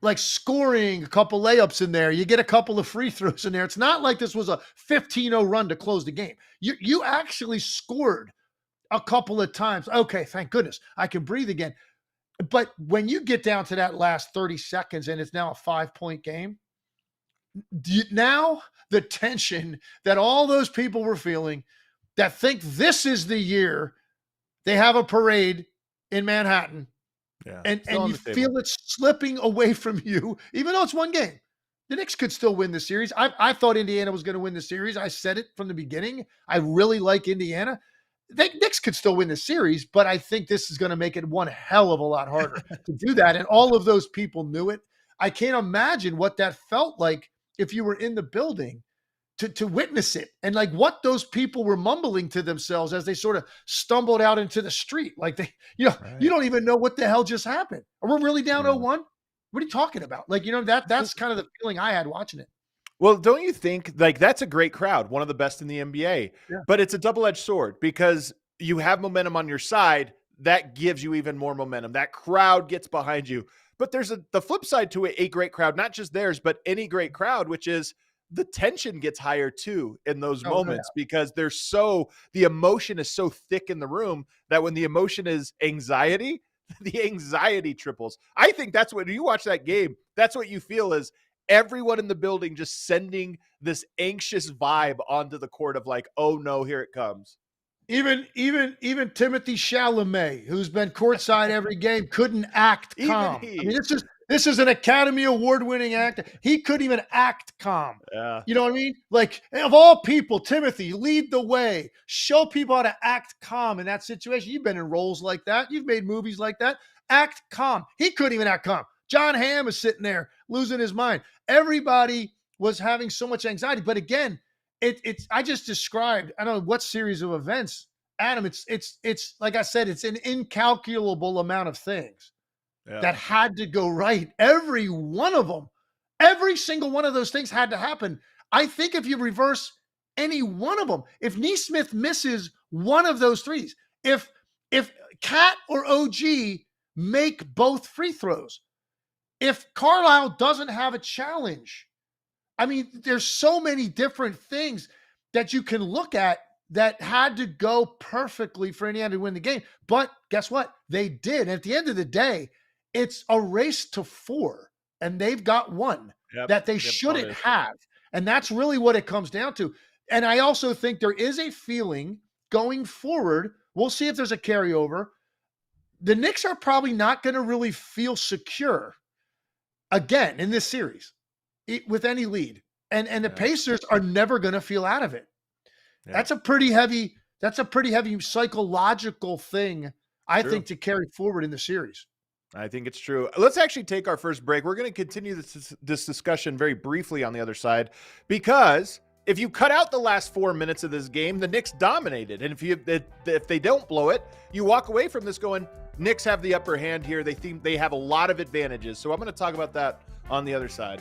like scoring a couple layups in there. You get a couple of free throws in there. It's not like this was a 15-0 run to close the game. You actually scored a couple of times. Okay, thank goodness. I can breathe again. But when you get down to that last 30 seconds and it's now a 5-point game, now the tension that all those people were feeling that think this is the year they have a parade in Manhattan, Yeah. and you feel it slipping away from you, even though it's one game. The Knicks could still win the series. I thought Indiana was going to win the series. I said it from the beginning. I really like Indiana. The Knicks could still win the series, but I think this is going to make it one hell of a lot harder to do that. And all of those people knew it. I can't imagine what that felt like if you were in the building to witness it, and like what those people were mumbling to themselves as they sort of stumbled out into the street. Like they, Right. you don't even know what the hell just happened. Are we really down 0-1? What are you talking about? Like, that's kind of the feeling I had watching it. Well, don't you think like that's a great crowd, one of the best in the NBA, but it's a double-edged sword because you have momentum on your side. That gives you even more momentum. That crowd gets behind you, but there's the flip side to it, a great crowd, not just theirs, but any great crowd, which is the tension gets higher too in those moments because the emotion is so thick in the room that when the emotion is anxiety, the anxiety triples. I think that's when you watch that game, that's what you feel is everyone in the building just sending this anxious vibe onto the court of like, oh no, here it comes. Even Timothy Chalamet, who's been courtside every game, couldn't act calm. I mean, this is an Academy Award-winning actor. He couldn't even act calm. Yeah. You know what I mean? Like, of all people, Timothy, lead the way. Show people how to act calm in that situation. You've been in roles like that. You've made movies like that. Act calm. He couldn't even act calm. John Hamm is sitting there losing his mind. Everybody was having so much anxiety. But again, it's I just described, I don't know what series of events, Adam, it's like I said, it's an incalculable amount of things that had to go right. Every one of them, every single one of those things had to happen. I think if you reverse any one of them, if Nesmith misses one of those threes, if Cat or OG make both free throws, if Carlisle doesn't have a challenge, I mean, there's so many different things that you can look at that had to go perfectly for Indiana to win the game. But guess what? They did. And at the end of the day, it's a race to 4, and they've got one that they shouldn't have. And that's really what it comes down to. And I also think there is a feeling going forward. We'll see if there's a carryover. The Knicks are probably not going to really feel secure again in this series with any lead. And the Pacers are never going to feel out of it. Yeah. That's a pretty heavy psychological thing, I think, to carry forward in the series. I think it's true. Let's actually take our first break. We're going to continue this discussion very briefly on the other side, because if you cut out the last 4 minutes of this game, the Knicks dominated. And if they don't blow it, you walk away from this going, Knicks have the upper hand here. They think they have a lot of advantages. So I'm going to talk about that on the other side.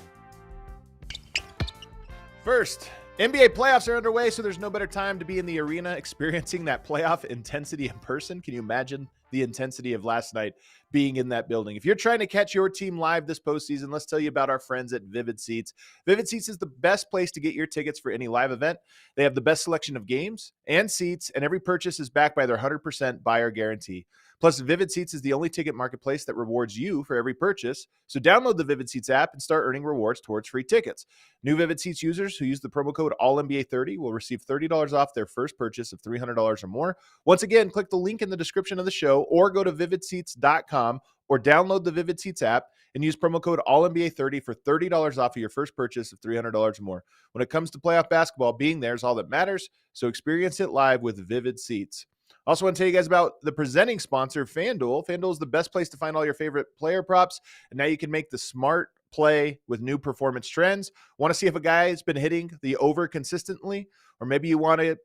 First, NBA playoffs are underway, so there's no better time to be in the arena experiencing that playoff intensity in person. Can you imagine the intensity of last night being in that building? If you're trying to catch your team live this postseason, let's tell you about our friends at Vivid Seats. Vivid Seats is the best place to get your tickets for any live event. They have the best selection of games and seats, and every purchase is backed by their 100% buyer guarantee. Plus, Vivid Seats is the only ticket marketplace that rewards you for every purchase. So download the Vivid Seats app and start earning rewards towards free tickets. New Vivid Seats users who use the promo code ALLNBA30 will receive $30 off their first purchase of $300 or more. Once again, click the link in the description of the show or go to vividseats.com or download the Vivid Seats app and use promo code ALLNBA30 for $30 off of your first purchase of $300 or more. When it comes to playoff basketball, being there is all that matters, so experience it live with Vivid Seats. Also want to tell you guys about the presenting sponsor, FanDuel. FanDuel is the best place to find all your favorite player props, and now you can make the smart play with new performance trends. Want to see if a guy has been hitting the over consistently, or maybe you want to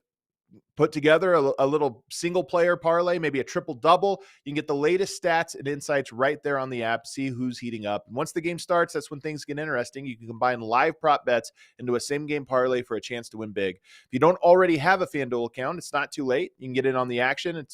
put together a little single player parlay, maybe a triple double. You can get the latest stats and insights right there on the app, see who's heating up. And once the game starts, that's when things get interesting. You can combine live prop bets into a same game parlay for a chance to win big. If you don't already have a FanDuel account, it's not too late. You can get in on the action.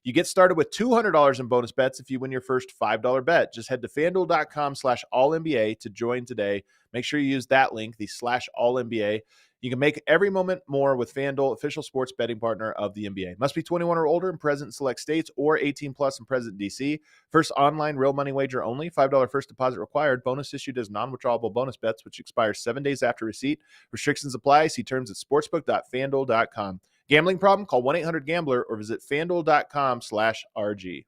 You get started with $200 in bonus bets if you win your first $5 bet. Just head to FanDuel.com/AllNBA to join today. Make sure you use that link, the /AllNBA. You can make every moment more with FanDuel, official sports betting partner of the NBA. Must be 21 or older and present in select states, or 18 plus and present in DC. First online real money wager only. $5 first deposit required. Bonus issued as non-withdrawable bonus bets, which expires 7 days after receipt. Restrictions apply. See terms at sportsbook.fanduel.com. Gambling problem? Call 1-800-GAMBLER or visit fanduel.com/RG.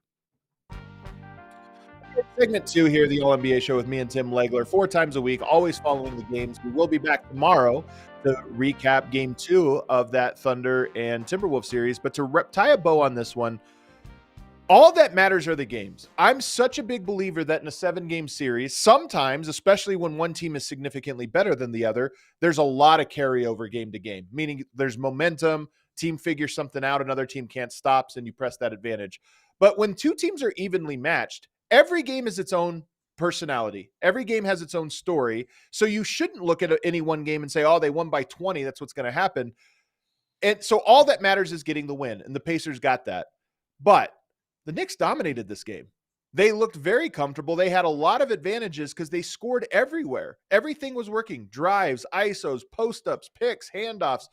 Segment 2 here, the All-NBA show with me and Tim Legler, 4 times a week, always following the games. We will be back tomorrow to recap Game 2 of that Thunder and Timberwolves series. But to tie a bow on this one, all that matters are the games. I'm such a big believer that in a 7-game series, sometimes, especially when one team is significantly better than the other, there's a lot of carryover game to game, meaning there's momentum, team figures something out, another team can't stop, and you press that advantage. But when two teams are evenly matched, every game is its own personality. Every game has its own story. So you shouldn't look at any one game and say, oh, they won by 20. That's what's going to happen. And so all that matters is getting the win. And the Pacers got that. But the Knicks dominated this game. They looked very comfortable. They had a lot of advantages because they scored everywhere. Everything was working. Drives, ISOs, post-ups, picks, handoffs,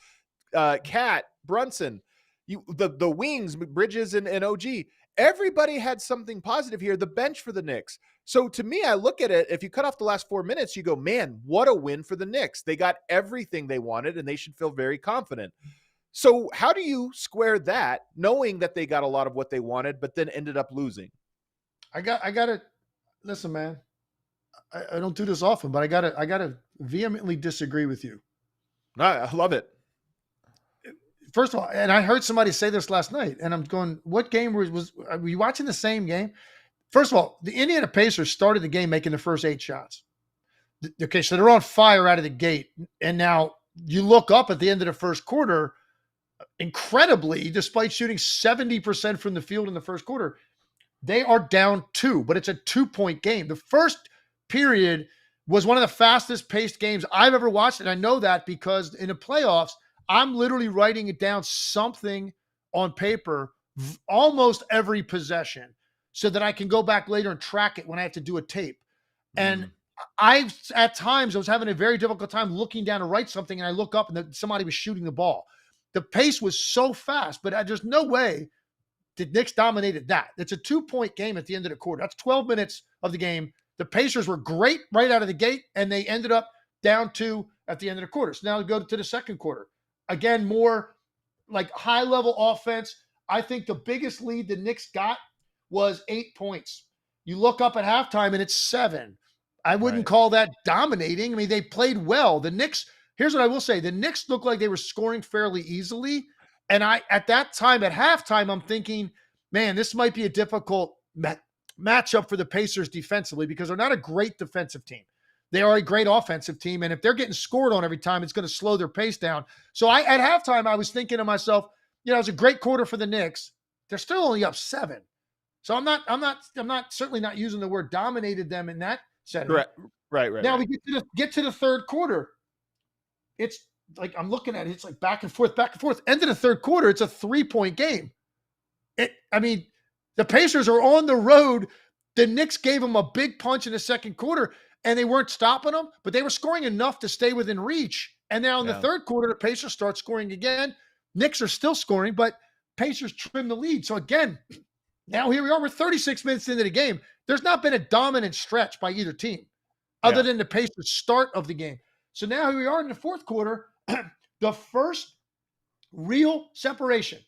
Cat, Brunson, the wings, Bridges and OG. Everybody had something positive here. The bench for the Knicks. So to me, I look at it, if you cut off the last 4 minutes, you go, man, what a win for the Knicks. They got everything they wanted, and they should feel very confident. So how do you square that, knowing that they got a lot of what they wanted, but then ended up losing? I got to listen, man. I don't do this often, but I got to vehemently disagree with you. I love it. First of all, and I heard somebody say this last night, and I'm going, what game were you watching the same game? First of all, the Indiana Pacers started the game making the first 8 shots. Okay, so they're on fire out of the gate. And now you look up at the end of the first quarter, incredibly, despite shooting 70% from the field in the first quarter, they are down 2, but it's a 2-point game. The first period was one of the fastest paced games I've ever watched. And I know that because in the playoffs, I'm literally writing it down, something on paper, almost every possession, so that I can go back later and track it when I have to do a tape. And at times I was having a very difficult time looking down to write something, and I look up and somebody was shooting the ball. The pace was so fast, but there's no way the Knicks dominated that. It's a 2-point game at the end of the quarter. That's 12 minutes of the game. The Pacers were great right out of the gate, and they ended up down 2 at the end of the quarter. So now we go to the second quarter. Again, more like high-level offense. I think the biggest lead the Knicks got was 8 points. You look up at halftime, and it's 7. I wouldn't call that dominating. I mean, they played well. The Knicks, here's what I will say. The Knicks looked like they were scoring fairly easily. And at that time, at halftime, I'm thinking, man, this might be a difficult matchup for the Pacers defensively because they're not a great defensive team. They are a great offensive team. And if they're getting scored on every time, it's going to slow their pace down. So at halftime, I was thinking to myself, it was a great quarter for the Knicks. They're still only up 7. So I'm not certainly not using the word dominated them in that setting. Right. Now we get to the third quarter. It's like, I'm looking at it. It's like back and forth. End of the third quarter, it's a 3-point game. The Pacers are on the road. The Knicks gave them a big punch in the second quarter, and they weren't stopping them, but they were scoring enough to stay within reach. And now in the third quarter, the Pacers start scoring again. Knicks are still scoring, but Pacers trim the lead. So again, Now here we are. We're 36 minutes into the game. There's not been a dominant stretch by either team other Yeah. than the Pacers' start of the game. So now here we are in the fourth quarter. The first real separation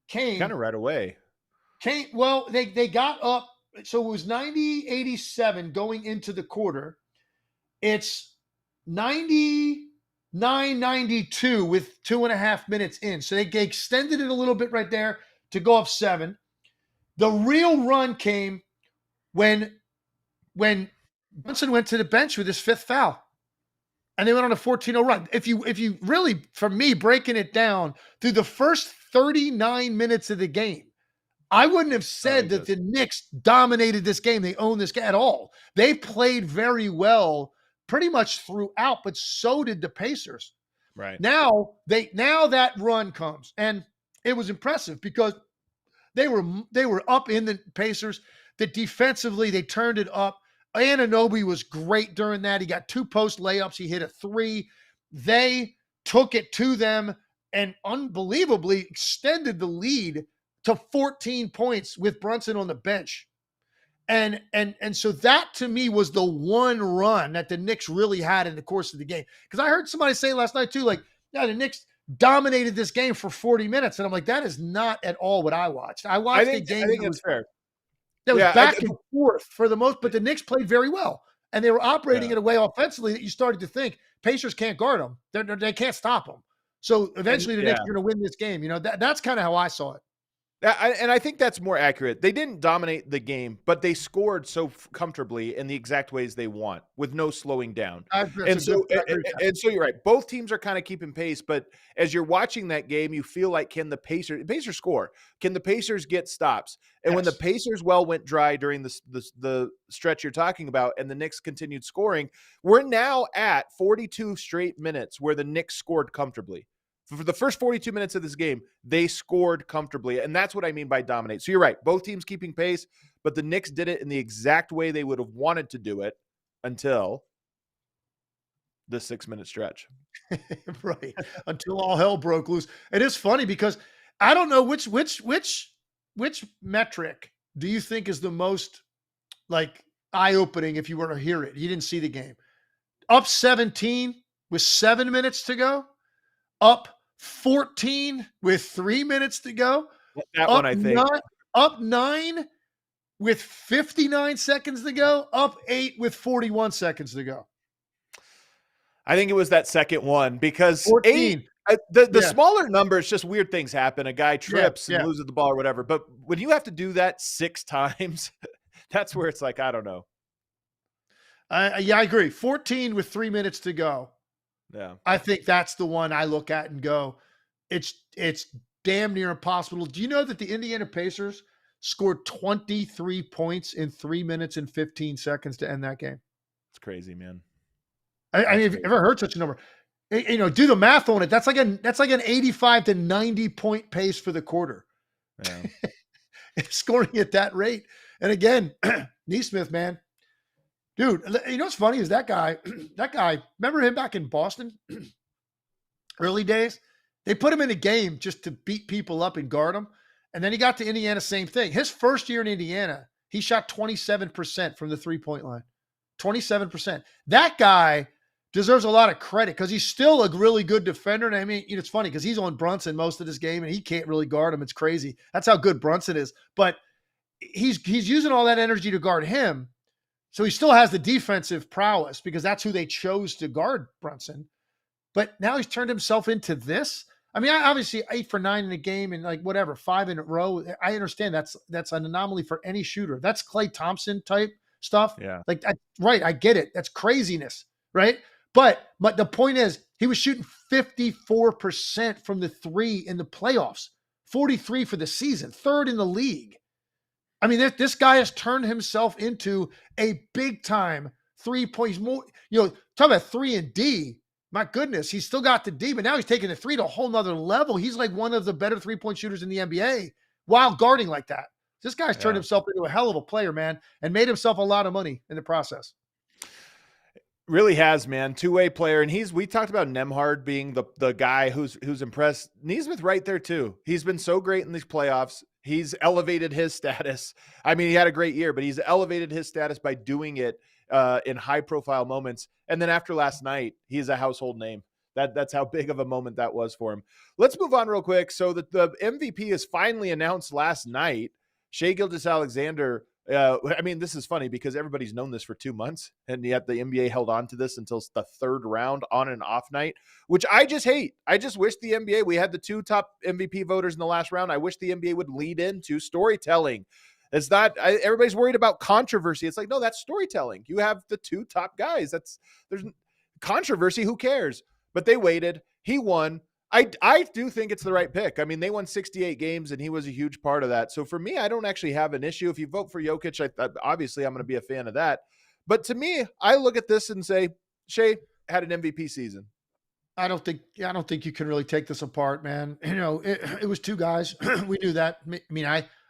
Kind of right away. well, they got up. So it was 90-87 going into the quarter. It's 99-92 with 2.5 minutes in. So they extended it a little bit right there to go up 7. The real run came when Brunson went to the bench with his 5th foul. And they went on a 14-0 run. If you really, for me, breaking it down through the first 39 minutes of the game, I wouldn't have said that the Knicks dominated this game. They owned this game at all. They played very well pretty much throughout, but so did the Pacers. Right. Now that run comes, and it was impressive because they were up in the Pacers. That defensively, they turned it up. Anunoby was great during that. He got 2 post layups. He hit a 3. They took it to them and unbelievably extended the lead to 14 points with Brunson on the bench. And so that to me was the one run that the Knicks really had in the course of the game. Because I heard somebody say last night too, like, yeah, the Knicks dominated this game for 40 minutes. And I'm like, that is not at all what I watched. I watched the game. I think that's fair. That was back and forth for the most, but the Knicks played very well. And they were operating in a way offensively that you started to think Pacers can't guard them. They can't stop them. So eventually the Knicks are going to win this game. You know, that's kind of how I saw it. And I think that's more accurate. They didn't dominate the game, but they scored so comfortably in the exact ways they want with no slowing down. And so you're right. Both teams are kind of keeping pace, but as you're watching that game, you feel like, can the Pacers score? Can the Pacers get stops? And when the Pacers went dry during the stretch you're talking about and the Knicks continued scoring, we're now at 42 straight minutes where the Knicks scored comfortably. For the first 42 minutes of this game, they scored comfortably, and that's what I mean by dominate. So you're right. Both teams keeping pace, but the Knicks did it in the exact way they would have wanted to do it until the 6-minute stretch. Right. Until all hell broke loose. It is funny because I don't know which metric do you think is the most like eye-opening if you were to hear it? You didn't see the game. Up 17 with 7 minutes to go. Up 14 with 3 minutes to go. That one, I think. Up 9 with 59 seconds to go. Up 8 with 41 seconds to go. I think it was that second one because 14. The smaller numbers, just weird things happen. A guy trips and loses the ball or whatever. But when you have to do that 6 times, that's where it's like, I don't know. I agree. 14 with 3 minutes to go. Yeah, I think that's the one I look at and go, it's damn near impossible. Do you know that the Indiana Pacers scored 23 points in 3 minutes and 15 seconds to end that game? It's crazy, man. I mean, have you ever heard such a number? You know, do the math on it. That's like an 85 to 90 point pace for the quarter. Yeah. Scoring at that rate. And again, Nesmith, man. Dude, you know what's funny is that guy, remember him back in Boston? Early days? They put him in a game just to beat people up and guard them. And then he got to Indiana, same thing. His first year in Indiana, he shot 27% from the three-point line. 27%. That guy deserves a lot of credit because he's still a really good defender. And I mean, you know, it's funny because he's on Brunson most of this game and he can't really guard him. It's crazy. That's how good Brunson is. But he's using all that energy to guard him. So he still has the defensive prowess because that's who they chose to guard Brunson. But now he's turned himself into this. I mean, obviously 8 for 9 in a game and like whatever, 5 in a row. I understand that's an anomaly for any shooter. That's Klay Thompson type stuff. Yeah. Like, right. I get it. That's craziness. Right. But the point is he was shooting 54% from the 3 in the playoffs, 43 for the season, 3rd in the league. I mean, this guy has turned himself into a big time 3 points more. You know, talk about 3 and D. My goodness, he's still got the D, but now he's taking the 3 to a whole nother level. He's like one of the better 3-point shooters in the NBA while guarding like that. This guy's turned himself into a hell of a player, man, and made himself a lot of money in the process. Really has, man. Two-way player. And we talked about Nembhard being the guy who's impressed. Nesmith right there too. He's been so great in these playoffs. He's elevated his status. I mean, he had a great year, but he's elevated his status by doing it in high profile moments. And then after last night, he is a household name. That's how big of a moment that was for him. Let's move on real quick. So the MVP is finally announced last night. Shai Gilgeous-Alexander. I mean, this is funny because everybody's known this for 2 months, and yet the NBA held on to this until the third round on and off night, which I just hate. I just wish the NBA, we had the 2 top MVP voters in the last round. I wish the NBA would lead into storytelling. It's not, everybody's worried about controversy. It's like, no, that's storytelling. You have the 2 top guys. There's controversy. Who cares? But they waited. He won. I do think it's the right pick. I mean, they won 68 games, and he was a huge part of that. So for me, I don't actually have an issue. If you vote for Jokic, obviously I'm going to be a fan of that. But to me, I look at this and say, Shai had an MVP season. I don't think you can really take this apart, man. You know, it was 2 guys. We knew that. I mean,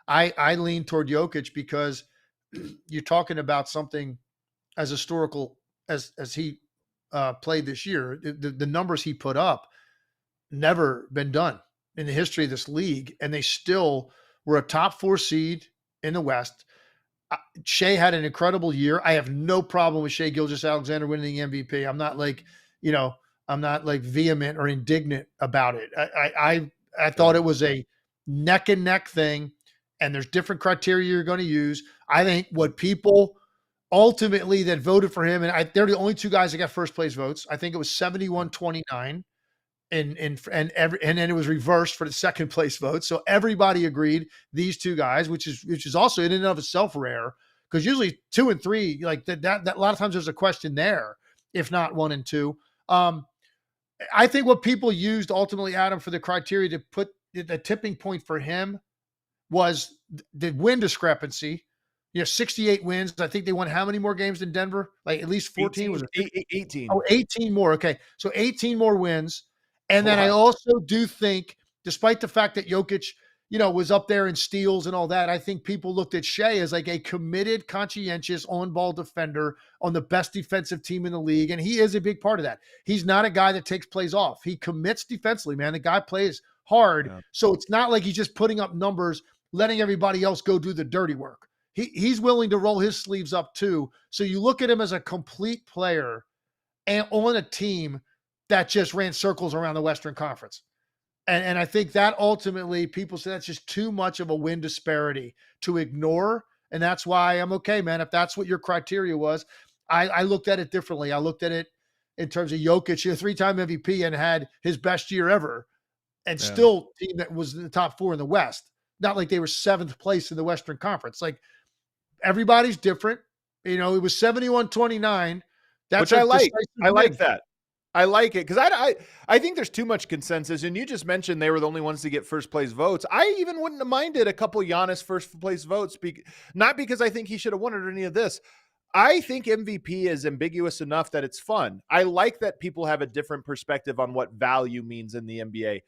I lean toward Jokic because you're talking about something as historical as he played this year. The numbers he put up never been done in the history of this league, and they still were a top 4 seed in the West. Shai had an incredible year. I have no problem with Shai Gilgeous-Alexander winning the MVP. I'm not like, I'm not like vehement or indignant about it. I thought it was a neck and neck thing, and there's different criteria you're going to use. I think what people ultimately that voted for him, and they're the only 2 guys that got first place votes. I think it was 71-29. And then it was reversed for the second place vote. So everybody agreed these 2 guys, which is also in and of itself rare, because usually 2 and 3, like that a lot of times there's a question there, if not 1 and 2. I think what people used ultimately, Adam, for the criteria to put the tipping point for him was the win discrepancy. 68 wins. I think they won how many more games than Denver? Like at least 14? 18, was it 18? Oh, 18 more. Okay. So 18 more wins. And then I also do think, despite the fact that Jokic, was up there in steals and all that, I think people looked at Shai as like a committed, conscientious, on-ball defender on the best defensive team in the league. And he is a big part of that. He's not a guy that takes plays off. He commits defensively, man. The guy plays hard. Yeah. So it's not like he's just putting up numbers, letting everybody else go do the dirty work. He's willing to roll his sleeves up too. So you look at him as a complete player and on a team that just ran circles around the Western Conference. And I think that ultimately people say that's just too much of a win disparity to ignore. And that's why I'm okay, man. If that's what your criteria was, I looked at it differently. I looked at it in terms of Jokic, a 3-time MVP and had his best year ever, and still team that was in the top 4 in the West. Not like they were 7th place in the Western Conference. Like everybody's different. It was 71-29. That's which I like. I like that. I like it because I think there's too much consensus. And you just mentioned they were the only ones to get first place votes. I even wouldn't have minded a couple Giannis first place votes, not because I think he should have won it or any of this. I think MVP is ambiguous enough that it's fun. I like that people have a different perspective on what value means in the NBA.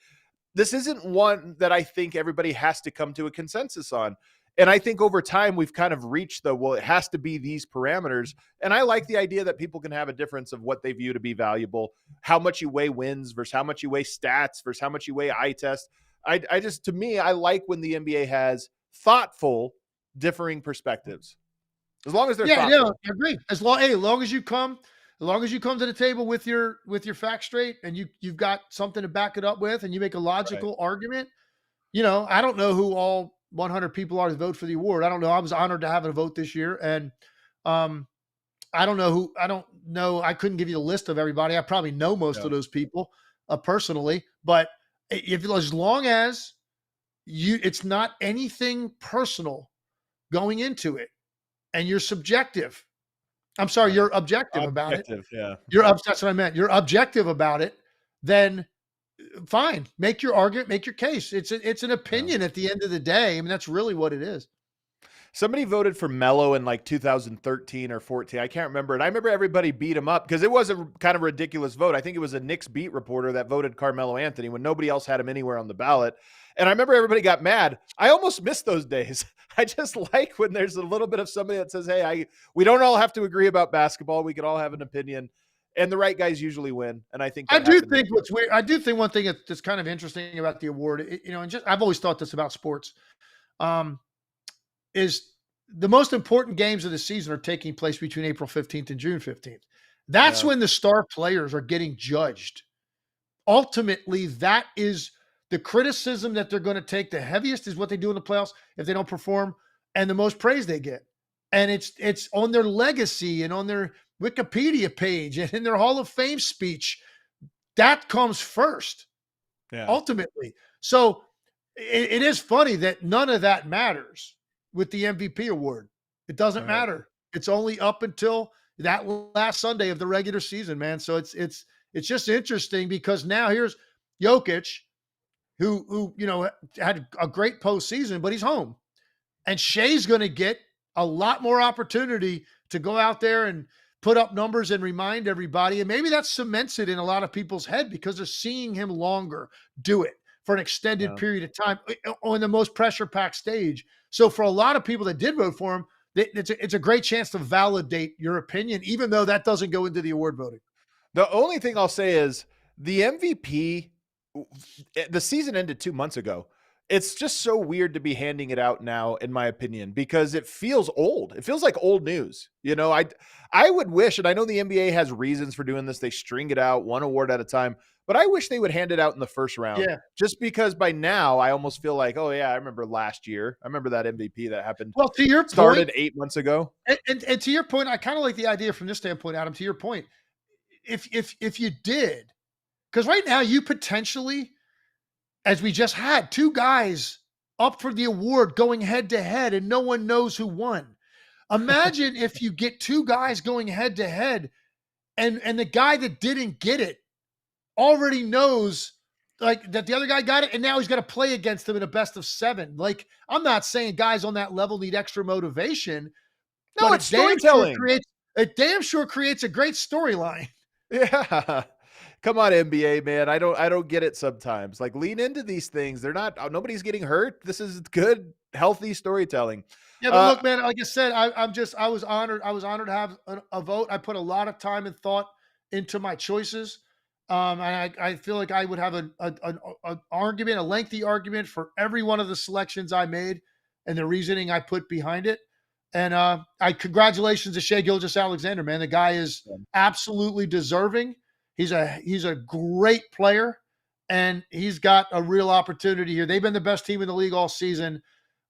This isn't one that I think everybody has to come to a consensus on. And I think over time, we've kind of reached it has to be these parameters. And I like the idea that people can have a difference of what they view to be valuable, how much you weigh wins versus how much you weigh stats versus how much you weigh eye test. To me, I like when the NBA has thoughtful, differing perspectives. As long as they're thoughtful. Yeah, I agree. As long as you come to the table with your facts straight and you've got something to back it up with and you make a logical argument, I don't know who all 100 people are to vote for the award. I don't know. I was honored to have a vote this year. And I don't know. I couldn't give you the list of everybody. I probably know most of those people personally, but as long as it's not anything personal going into it and you're subjective. I'm sorry, you're objective about it. Yeah. That's what I meant. You're objective about it. Then fine, make your argument, make your case. It's an opinion at the end of the day. I mean, that's really what it is. Somebody voted for Melo in like 2013 or 14. I can't remember. And I remember everybody beat him up because it was a kind of ridiculous vote. I think it was a Knicks beat reporter that voted Carmelo Anthony when nobody else had him anywhere on the ballot. And I remember everybody got mad. I almost miss those days. I just like when there's a little bit of somebody that says, hey, we don't all have to agree about basketball. We could all have an opinion. And the right guys usually win. And I think what's weird. I do think one thing that's kind of interesting about the award, and I've always thought this about sports. um, is the most important games of the season are taking place between April 15th and June 15th. That's Yeah. when the star players are getting judged. Ultimately, that is the criticism that they're going to take. The heaviest is what they do in the playoffs if they don't perform, and the most praise they get. And it's on their legacy and on their Wikipedia page and in their Hall of Fame speech. That comes first, Yeah. ultimately. So it is funny that none of that matters with the MVP award. It doesn't Right. matter. It's only up until that last Sunday of the regular season, man. So it's just interesting because now here's Jokic, who had a great postseason, but he's home, and Shai's going to get a lot more opportunity to go out there and put up numbers and remind everybody. And maybe that cements it in a lot of people's head because they're seeing him longer do it for an extended Yeah. period of time on the most pressure-packed stage. So for a lot of people that did vote for him, it's a great chance to validate your opinion, even though that doesn't go into the award voting. The only thing I'll say is the MVP, the season ended 2 months ago. It's just so weird to be handing it out now, in my opinion, because it feels old. It feels like old news. I would wish, and I know the NBA has reasons for doing this. They string it out one award at a time, but I wish they would hand it out in the first round. Yeah. Just because by now I almost feel like, oh yeah, I remember last year. I remember that MVP that happened. Well, to your Started point, 8 months ago. and to your point, I kind of like the idea from this standpoint, Adam. To your point, if you did, because right now you potentially, as we just had, two guys up for the award going head to head and no one knows who won. Imagine if you get two guys going head to head and the guy that didn't get it already knows like that the other guy got it and now he's got to play against them in a best of 7. Like, I'm not saying guys on that level need extra motivation. No, But it's storytelling. it damn sure creates a great storyline. Yeah. Come on, NBA, man. I don't get it sometimes. Like, lean into these things. Nobody's getting hurt. This is good, healthy storytelling. Yeah, but look, man, like I said, I was honored. I was honored to have a vote. I put a lot of time and thought into my choices. And I feel like I would have an argument, a lengthy argument for every one of the selections I made and the reasoning I put behind it. And congratulations to Shai Gilgeous-Alexander, man. The guy is absolutely deserving. He's a great player, and he's got a real opportunity here. They've been the best team in the league all season.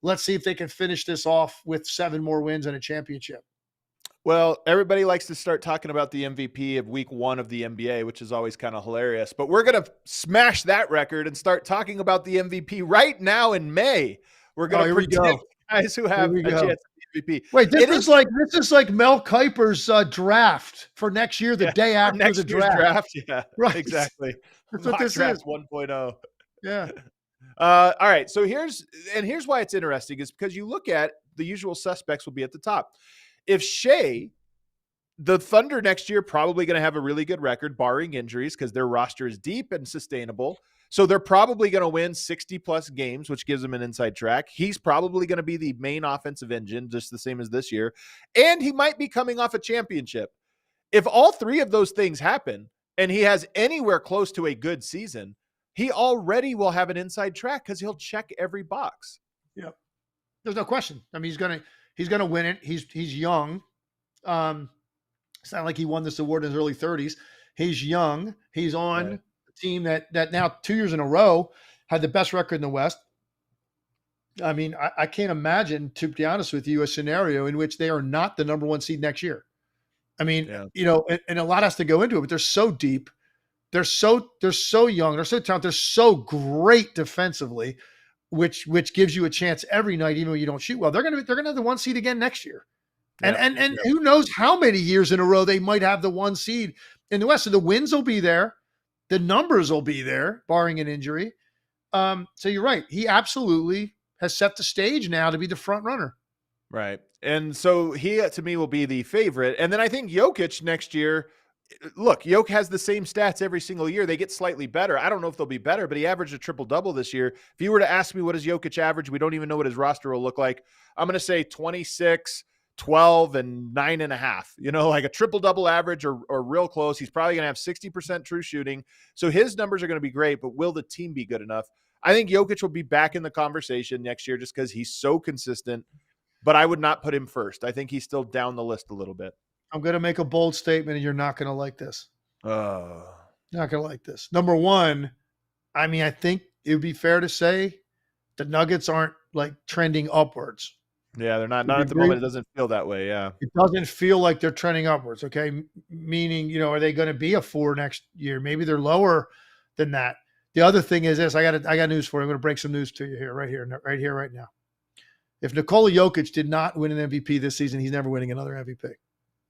Let's see if they can finish this off with 7 more wins and a championship. Well, everybody likes to start talking about the MVP of week 1 of the NBA, which is always kind of hilarious. But we're going to smash that record and start talking about the MVP right now in May. We're going to predict guys who have a chance at the MVP. Wait, this is like Mel Kiper's draft for next year, the day after the draft. Yeah, right. Exactly. That's what this draft is. 1.0. Yeah. All right. So here's why it's interesting is because you look at the usual suspects will be at the top. If Shai, the Thunder next year probably going to have a really good record, barring injuries, because their roster is deep and sustainable. So they're probably going to win 60-plus games, which gives them an inside track. He's probably going to be the main offensive engine, just the same as this year. And he might be coming off a championship. If all 3 of those things happen and he has anywhere close to a good season, he already will have an inside track because he'll check every box. Yeah. There's no question. I mean, he's gonna win it. He's young. It's not like he won this award in his early 30s. He's young. He's on a team that now 2 years in a row had the best record in the West. I mean, I can't imagine, to be honest with you, a scenario in which they are not the number 1 seed next year. I mean, and a lot has to go into it, but they're so deep. They're so young. They're so talented. They're so great defensively, which gives you a chance every night, even when you don't shoot well. They're gonna have the 1 seed again next year, and who knows how many years in a row they might have the 1 seed in the West. So the wins will be there, the numbers will be there, barring an injury. So you're right. He absolutely has set the stage now to be the front runner. Right, and so he to me will be the favorite, and then I think Jokic next year. Look, Jokic has the same stats every single year. They get slightly better. I don't know if they'll be better, but he averaged a triple-double this year. If you were to ask me what does Jokic average, we don't even know what his roster will look like. I'm going to say 26, 12 and 9.5, like a triple double average or real close. He's probably going to have 60% true shooting. So his numbers are going to be great, but will the team be good enough? I think Jokic will be back in the conversation next year just because he's so consistent, but I would not put him first. I think he's still down the list a little bit. I'm going to make a bold statement and you're not going to like this. Uh, Not going to like this. Number one, I think it would be fair to say the Nuggets aren't like trending upwards. Yeah, they're not at the moment. It doesn't feel that way. Yeah. It doesn't feel like they're trending upwards. Okay. Meaning, are they going to be a 4 next year? Maybe they're lower than that. The other thing is this, I got news for you. I'm going to break some news to you right here, right now. If Nikola Jokic did not win an MVP this season, he's never winning another MVP.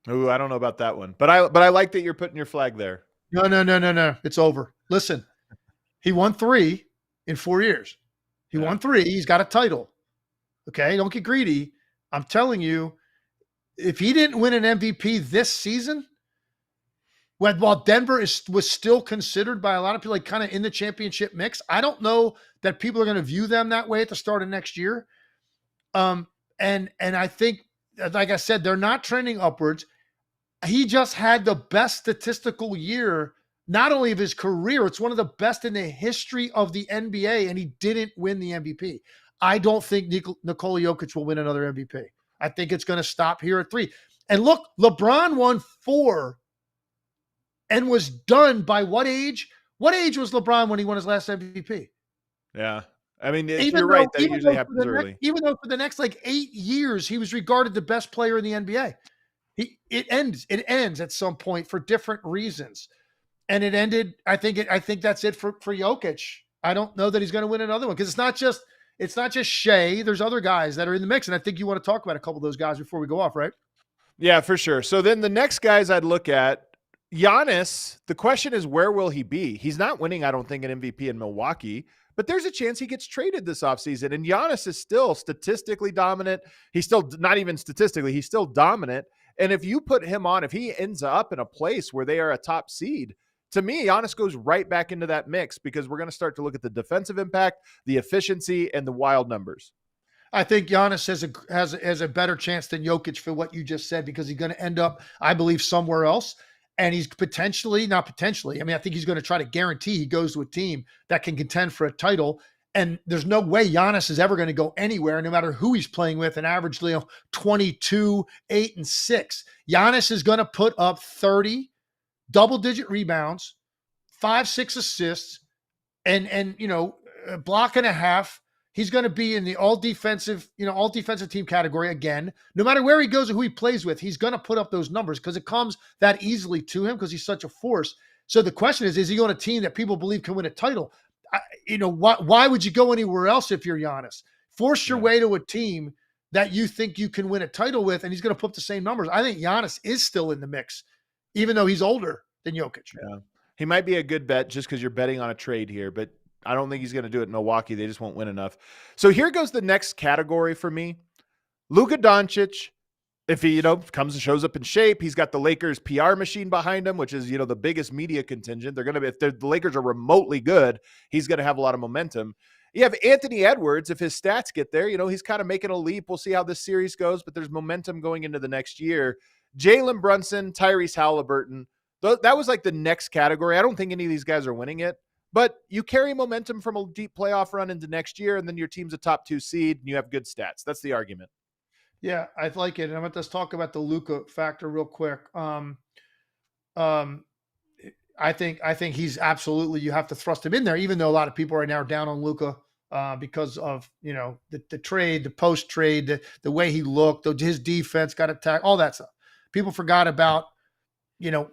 Ooh, I don't know about that one, but I like that you're putting your flag there. No. It's over. Listen, he won 3 in 4 years. He won 3. He's got a title. Okay, don't get greedy. I'm telling you, if he didn't win an MVP this season, while Denver was still considered by a lot of people like kind of in the championship mix, I don't know that people are going to view them that way at the start of next year. And I think, like I said, they're not trending upwards. He just had the best statistical year, not only of his career, it's one of the best in the history of the NBA, and he didn't win the MVP. I don't think Nikola Jokic will win another MVP. I think it's going to stop here at 3. And look, LeBron won 4 and was done by what age? What age was LeBron when he won his last MVP? Yeah. You're right. That usually happens early. Even though for the next 8 years, he was regarded the best player in the NBA. It ends at some point for different reasons. And it ended, I think that's it for Jokic. I don't know that he's going to win another one because it's not just Shai. There's other guys that are in the mix. And I think you want to talk about a couple of those guys before we go off, right? Yeah, for sure. So then the next guys I'd look at, Giannis, the question is, where will he be? He's not winning, I don't think, an MVP in Milwaukee, but there's a chance he gets traded this offseason. And Giannis is still statistically dominant. He's still not even statistically, he's still dominant. And if you put him on, if he ends up in a place where they are a top seed, to me, Giannis goes right back into that mix because we're going to start to look at the defensive impact, the efficiency, and the wild numbers. I think Giannis has a better chance than Jokic for what you just said because he's going to end up, I believe, somewhere else. And he's not potentially. I think he's going to try to guarantee he goes to a team that can contend for a title. And there's no way Giannis is ever going to go anywhere, no matter who he's playing with, and average 22, 8, and 6. Giannis is going to put up 30 double-digit rebounds, 5, 6 assists, and a block and a half. He's going to be in the all defensive team category again. No matter where he goes or who he plays with, he's going to put up those numbers because it comes that easily to him because he's such a force. So the question is he on a team that people believe can win a title? Why would you go anywhere else if you're Giannis? Force your way to a team that you think you can win a title with, and he's going to put up the same numbers. I think Giannis is still in the mix, even though he's older than Jokic. Yeah. He might be a good bet just because you're betting on a trade here, but I don't think he's going to do it in Milwaukee. They just won't win enough. So here goes the next category for me. Luka Doncic, if he, comes and shows up in shape, he's got the Lakers PR machine behind him, which is, the biggest media contingent. They're going to be, if the Lakers are remotely good, he's going to have a lot of momentum. You have Anthony Edwards. If his stats get there, he's kind of making a leap. We'll see how this series goes, but there's momentum going into the next year. Jalen Brunson, Tyrese Haliburton. That was like the next category. I don't think any of these guys are winning it. But you carry momentum from a deep playoff run into next year, and then your team's a top 2 seed, and you have good stats. That's the argument. Yeah, I like it. And let's talk about the Luka factor real quick. I think he's absolutely, you have to thrust him in there, even though a lot of people right now are down on Luka because of the trade, the post trade, the way he looked, his defense got attacked, all that stuff. People forgot about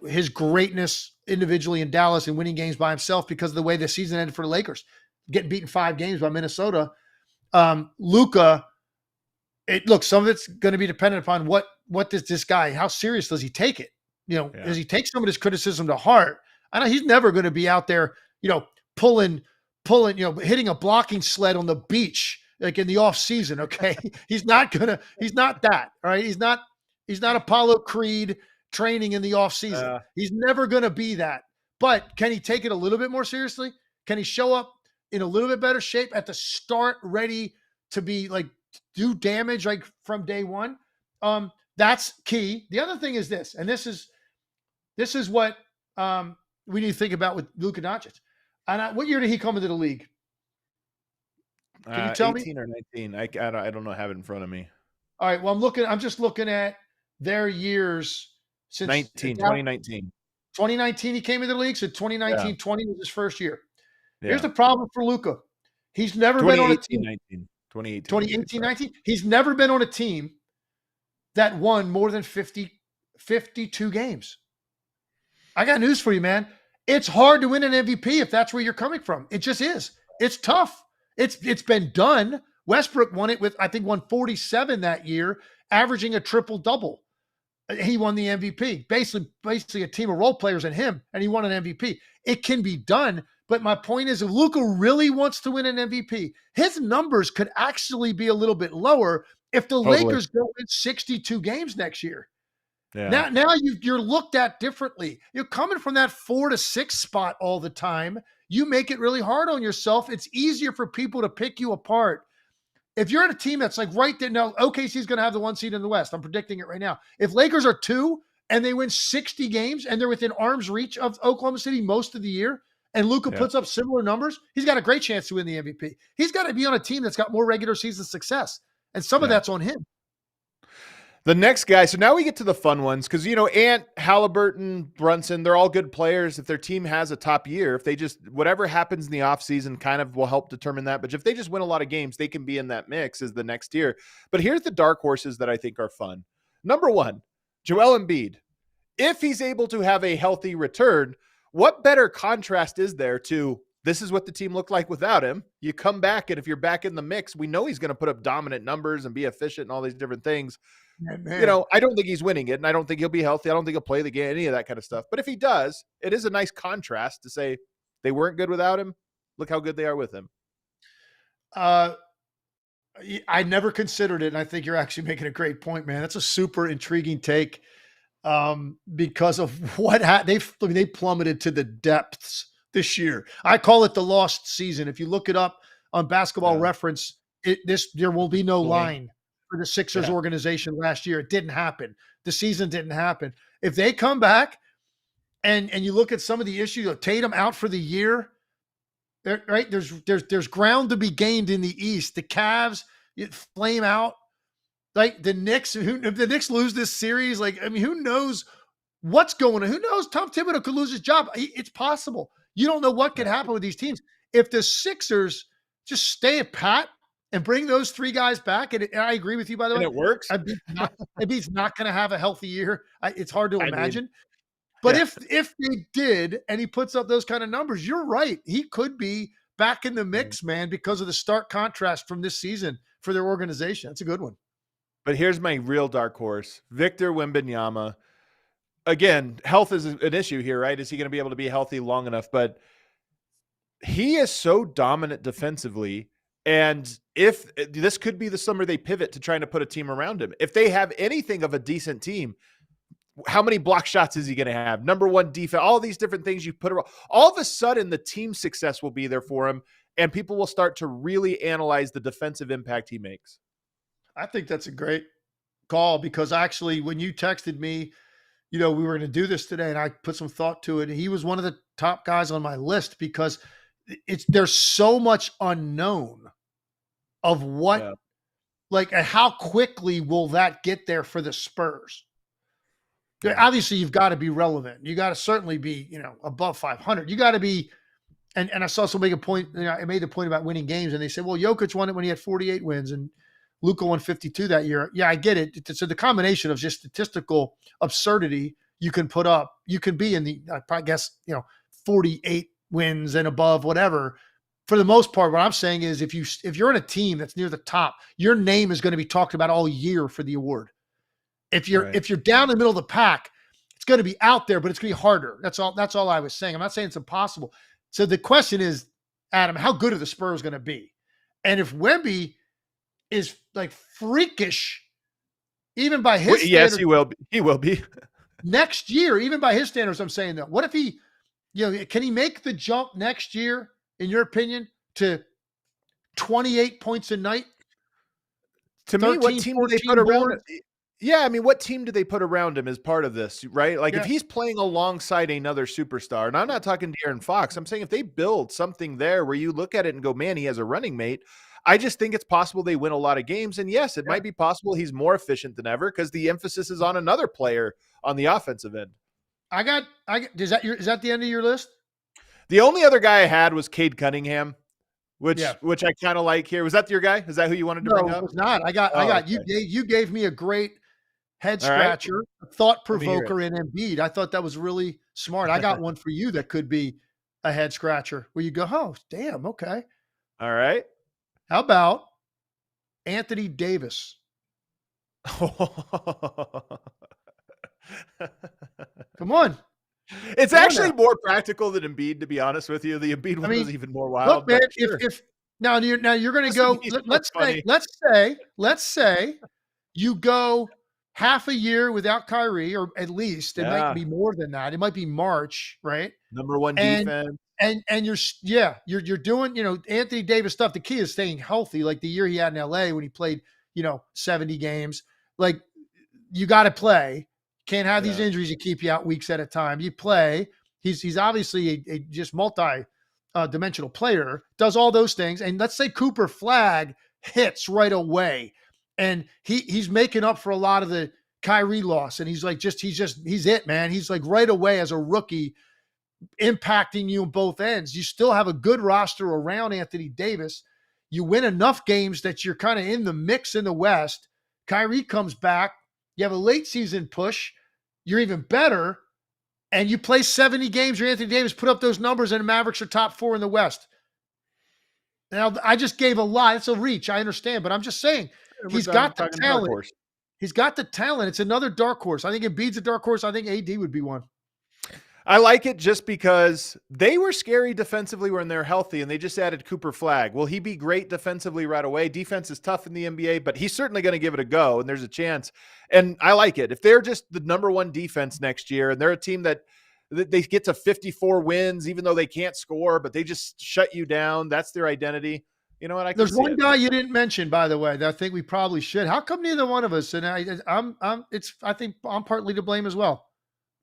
his greatness individually in Dallas and winning games by himself because of the way the season ended for the Lakers, getting beaten 5 games by Minnesota. Luka, some of it's going to be dependent upon what does this guy, how serious does he take it? Does he take some of this criticism to heart? I know he's never going to be out there, pulling, hitting a blocking sled on the beach, like in the off season. Okay. he's not that. All right. He's not Apollo Creed training in the off season. He's never going to be that, but can he take it a little bit more seriously? Can he show up in a little bit better shape at the start, ready to be do damage from day one? That's key. The other thing is this, and this is what we need to think about with Luka Doncic. And what year did he come into the league? Can you tell me? 18 or 19. I don't know. Have it in front of me. All right. Well, I'm just looking at their years since 2019. 2019 he came into the league. So 2019, Yeah. 20 was his first year. Yeah. Here's the problem for Luka. He's never been on a team. 2018, 2018, 19. He's never been on a team that won more than 52 games. I got news for you, man. It's hard to win an MVP if that's where you're coming from. It just is. It's tough. It's been done. Westbrook won it with, I think, 147 that year, averaging a triple-double. He won the MVP. Basically a team of role players and him, and he won an MVP. It can be done, but my point is if Luka really wants to win an MVP, his numbers could actually be a little bit lower if the Lakers go win 62 games next year. Yeah. Now you're looked at differently. You're coming from that 4 to 6 spot all the time. You make it really hard on yourself. It's easier for people to pick you apart. If you're in a team that's like right there, now OKC's going to have the 1 seed in the West. I'm predicting it right now. If Lakers are 2 and they win 60 games and they're within arm's reach of Oklahoma City most of the year, and Luka puts up similar numbers, he's got a great chance to win the MVP. He's got to be on a team that's got more regular season success, and some of that's on him. The next guy, so now we get to the fun ones because, Ant, Haliburton, Brunson, they're all good players. If their team has a top year, if they just, whatever happens in the offseason kind of will help determine that. But if they just win a lot of games, they can be in that mix as the next year. But here's the dark horses that I think are fun. Number 1, Joel Embiid. If he's able to have a healthy return, what better contrast is there to this is what the team looked like without him? You come back, and if you're back in the mix, we know he's going to put up dominant numbers and be efficient and all these different things. I don't think he's winning it, and I don't think he'll be healthy. I don't think he'll play the game, any of that kind of stuff. But if he does, it is a nice contrast to say they weren't good without him. Look how good they are with him. I never considered it, and I think you're actually making a great point, man. That's a super intriguing take because of what they plummeted to the depths this year. I call it the lost season. If you look it up on Basketball Reference, there will be no line for the Sixers organization last year. It didn't happen. The season didn't happen. If they come back and you look at some of the issues, Tatum out for the year, right? There's ground to be gained in the East. The Cavs flame out. Like the Knicks, if the Knicks lose this series, who knows what's going on? Who knows? Tom Thibodeau could lose his job. It's possible. You don't know what could happen with these teams. If the Sixers just stay at pat and bring those 3 guys back, and I agree with you, by the way. And it works. Embiid's not going to have a healthy year. It's hard to imagine. But if they did, and he puts up those kind of numbers, you're right. He could be back in the mix, man, because of the stark contrast from this season for their organization. That's a good one. But here's my real dark horse, Victor Wembanyama. Again, health is an issue here, right? Is he going to be able to be healthy long enough? But he is so dominant defensively. And if this could be the summer they pivot to trying to put a team around him. If they have anything of a decent team, how many block shots is he going to have? Number 1 defense, all these different things you put around. All of a sudden, the team success will be there for him, and people will start to really analyze the defensive impact he makes. I think that's a great call because actually when you texted me, we were going to do this today and I put some thought to it. He was one of the top guys on my list because there's so much unknown of what, how quickly will that get there for the Spurs? Obviously you've got to be relevant. You got to certainly be, above 500. You got to be, and I saw somebody make a point, I made the point about winning games and they said, well, Jokic won it when he had 48 wins and Luka won 52 that year. Yeah, I get it. So the combination of just statistical absurdity you can put up, you can be in the, I guess, 48 wins and above, whatever. For the most part, what I'm saying is if you're in a team that's near the top, your name is going to be talked about all year for the award. If you're down in the middle of the pack, it's going to be out there, but it's going to be harder. That's all I was saying. I'm not saying it's impossible. So the question is, Adam, how good are the Spurs going to be? And if Wemby is like freakish, even by his standards. Yes, he will be. He will be. Next year, even by his standards, I'm saying that. What if he, can he make the jump next year, in your opinion, to 28 points a night? To me, what team do they put around it? Yeah, I mean, what team do they put around him as part of this, right? Like, if Yeah, he's playing alongside another superstar, and I'm not talking De'Aaron Fox, I'm saying if they build something there where you look at it and go, man, he has a running mate, I just think it's possible they win a lot of games. And yes, it yeah. might be possible he's more efficient than ever because the emphasis is on another player on the offensive end. Is that the end of your list? The only other guy I had was Cade Cunningham, Yeah. which I kind of like here. Was that your guy? Is that who you wanted to No, bring it up? was not. Oh, You okay. gave me a great head All right. scratcher, a thought Let me hear it. provoker in Embiid. I thought that was really smart. I got one for you that could be a head scratcher where you go, oh, damn, okay. All right. How about Anthony Davis? Come on. It's Come on now. actually more practical than Embiid, to be honest with you. The Embiid I one mean, was even more look, wild, man, but sure. if now you're gonna This would go, be more funny. let's say you go half a year without Kyrie, or at least it might Yeah. be more than that. It might be March, right? Number one And defense. you're doing, Anthony Davis stuff. The key is staying healthy, like the year he had in LA when he played, 70 games. Like, you got to play. Can't have these Yeah. injuries that keep you out weeks at a time. You play. He's obviously a just multi dimensional player, does all those things. And let's say Cooper Flag hits right away, and he's making up for a lot of the Kyrie loss, and he's it, man. He's like right away as a rookie impacting you on both ends. You still have a good roster around Anthony Davis. You win enough games that you're kind of in the mix in the West. Kyrie comes back. You have a late season push. You're even better. And you play 70 games. Your Anthony Davis put up those numbers, and the Mavericks are top 4 in the West. Now, I just gave a lot. It's a reach. I understand. But I'm just saying, We're he's got the talking dark talent. horse. He's got the talent. It's another dark horse. I think Embiid's a dark horse. I think AD would be one. I like it just because they were scary defensively when they're healthy, and they just added Cooper Flag. Will he be great defensively right away? Defense is tough in the NBA, but he's certainly going to give it a go, and there's a chance. And I like it. If they're just the number one defense next year, and they're a team that they get to 54 wins, even though they can't score, but they just shut you down, that's their identity. You know what? I can There's see one it. guy you didn't mention, by the way, that I think we probably should. How come neither one of us? And I think I'm partly to blame as well.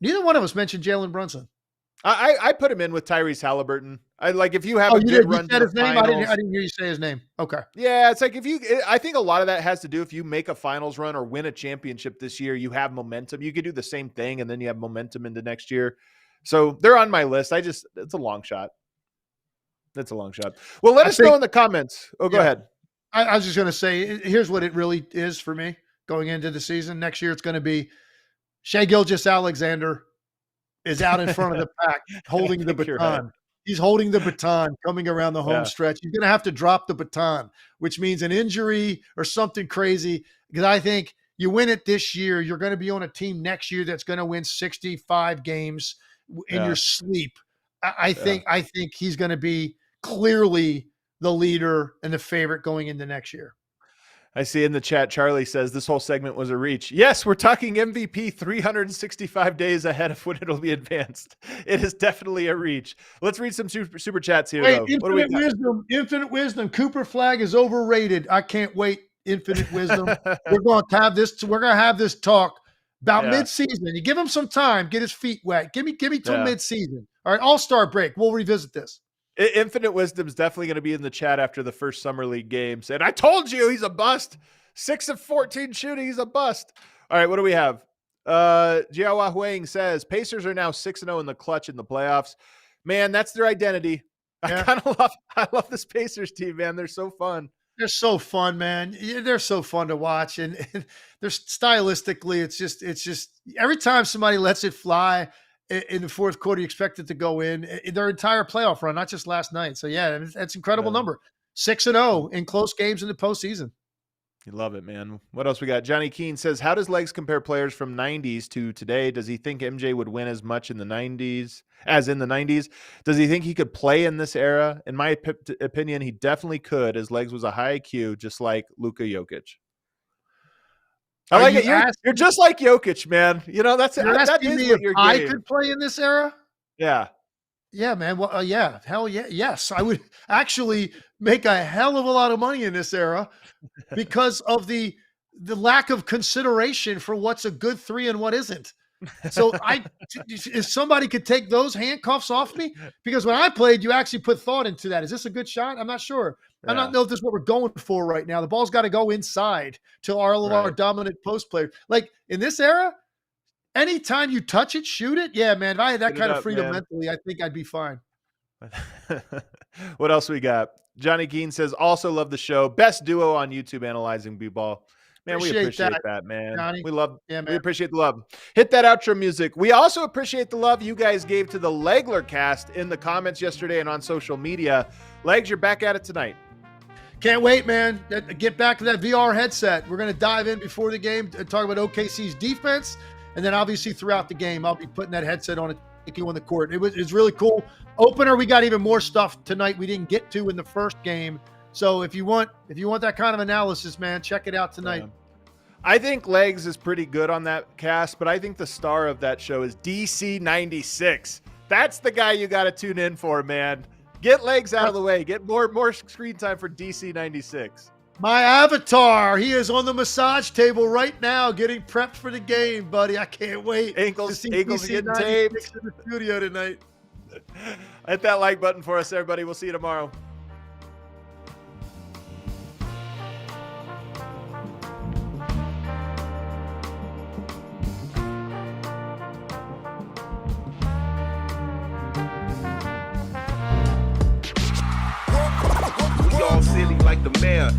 Neither one of us mentioned Jalen Brunson. I put him in with Tyrese Haliburton. I like if you have Oh, a you good did. You run to said the his name. finals. I didn't hear you say his name. Okay. Yeah, it's like I think a lot of that has to do if you make a finals run or win a championship this year, you have momentum. You could do the same thing, and then you have momentum into next year. So they're on my list. It's a long shot. That's a long shot. Well, let I us know think. in the comments. Oh, go Yeah. ahead. I was just going to say, here's what it really is for me going into the season. Next year, it's going to be Shai Gilgeous-Alexander is out in front of the pack, holding the think you're right. baton. He's holding the baton coming around the home Yeah. stretch. He's going to have to drop the baton, which means an injury or something crazy. Because I think you win it this year, you're going to be on a team next year that's going to win 65 games in your sleep. I think he's going to be clearly the leader and the favorite going into next year. I see in the chat, Charlie says this whole segment was a reach. Yes, we're talking MVP 365 days ahead of when it'll be advanced. It is definitely a reach. Let's read some super chats here, Wait, though. What do we got? Infinite wisdom. Cooper Flag is overrated. I can't wait. Infinite wisdom. We're going to have this. We're going to have this talk about mid-season. You give him some time, get his feet wet. Give me till mid-season. All right, All-Star break. We'll revisit this. Infinite Wisdom is definitely going to be in the chat after the first Summer League games. And I told you he's a bust. 6 of 14 shooting. He's a bust. All right, what do we have? Jiawa Huang says Pacers are now 6-0 in the clutch in the playoffs. Man, that's their identity. Yeah. I love this Pacers team, man. They're so fun. They're so fun, man. They're so fun to watch. And they're stylistically, it's just every time somebody lets it fly in the fourth quarter, you expect it to go in their entire playoff run, not just last night. So yeah, that's an incredible number. 6-0 in close games in the postseason. You love it, man. What else we got? Johnny Keene says, how does Legs compare players from 90s to today? Does he think MJ would win as much in the 90s as in the 90s? Does he think he could play in this era? In my opinion, he definitely could, as Legs was a high IQ, just like Luka Jokic. I like it. You're just like Jokic, man. You know, that is what you're I could play in this era. Yeah. Yeah, man. Well, yeah. Hell yeah. Yes. I would actually make a hell of a lot of money in this era because of the the lack of consideration for what's a good three and what isn't. So if somebody could take those handcuffs off me, because when I played, you actually put thought into that. Is this a good shot? I'm not sure. I don't know if this is what we're going for right now. The ball's got to go inside to all of our dominant post players. Like in this era, anytime you touch it, shoot it. Yeah, man. If I had that kind of freedom mentally, I think I'd be fine. What else we got? Johnny Keene says, also love the show. Best duo on YouTube analyzing b-ball. Man, we appreciate that, man. Johnny. We appreciate the love. Hit that outro music. We also appreciate the love you guys gave to the Legler cast in the comments yesterday and on social media. Legs, you're back at it tonight. Can't wait, man. Get back to that VR headset. We're going to dive in before the game and talk about OKC's defense. And then obviously throughout the game, I'll be putting that headset on and taking you on the court. It's really cool. Opener, we got even more stuff tonight we didn't get to in the first game. So if you want that kind of analysis, man, check it out tonight. I think Legs is pretty good on that cast, but I think the star of that show is DC96. That's the guy you got to tune in for, man. Get Legs out of the way. Get more screen time for DC96. My avatar, he is on the massage table right now getting prepped for the game, buddy. I can't wait. Ankles getting taped in the studio tonight. Hit that like button for us, everybody. We'll see you tomorrow. We all silly like the mayor.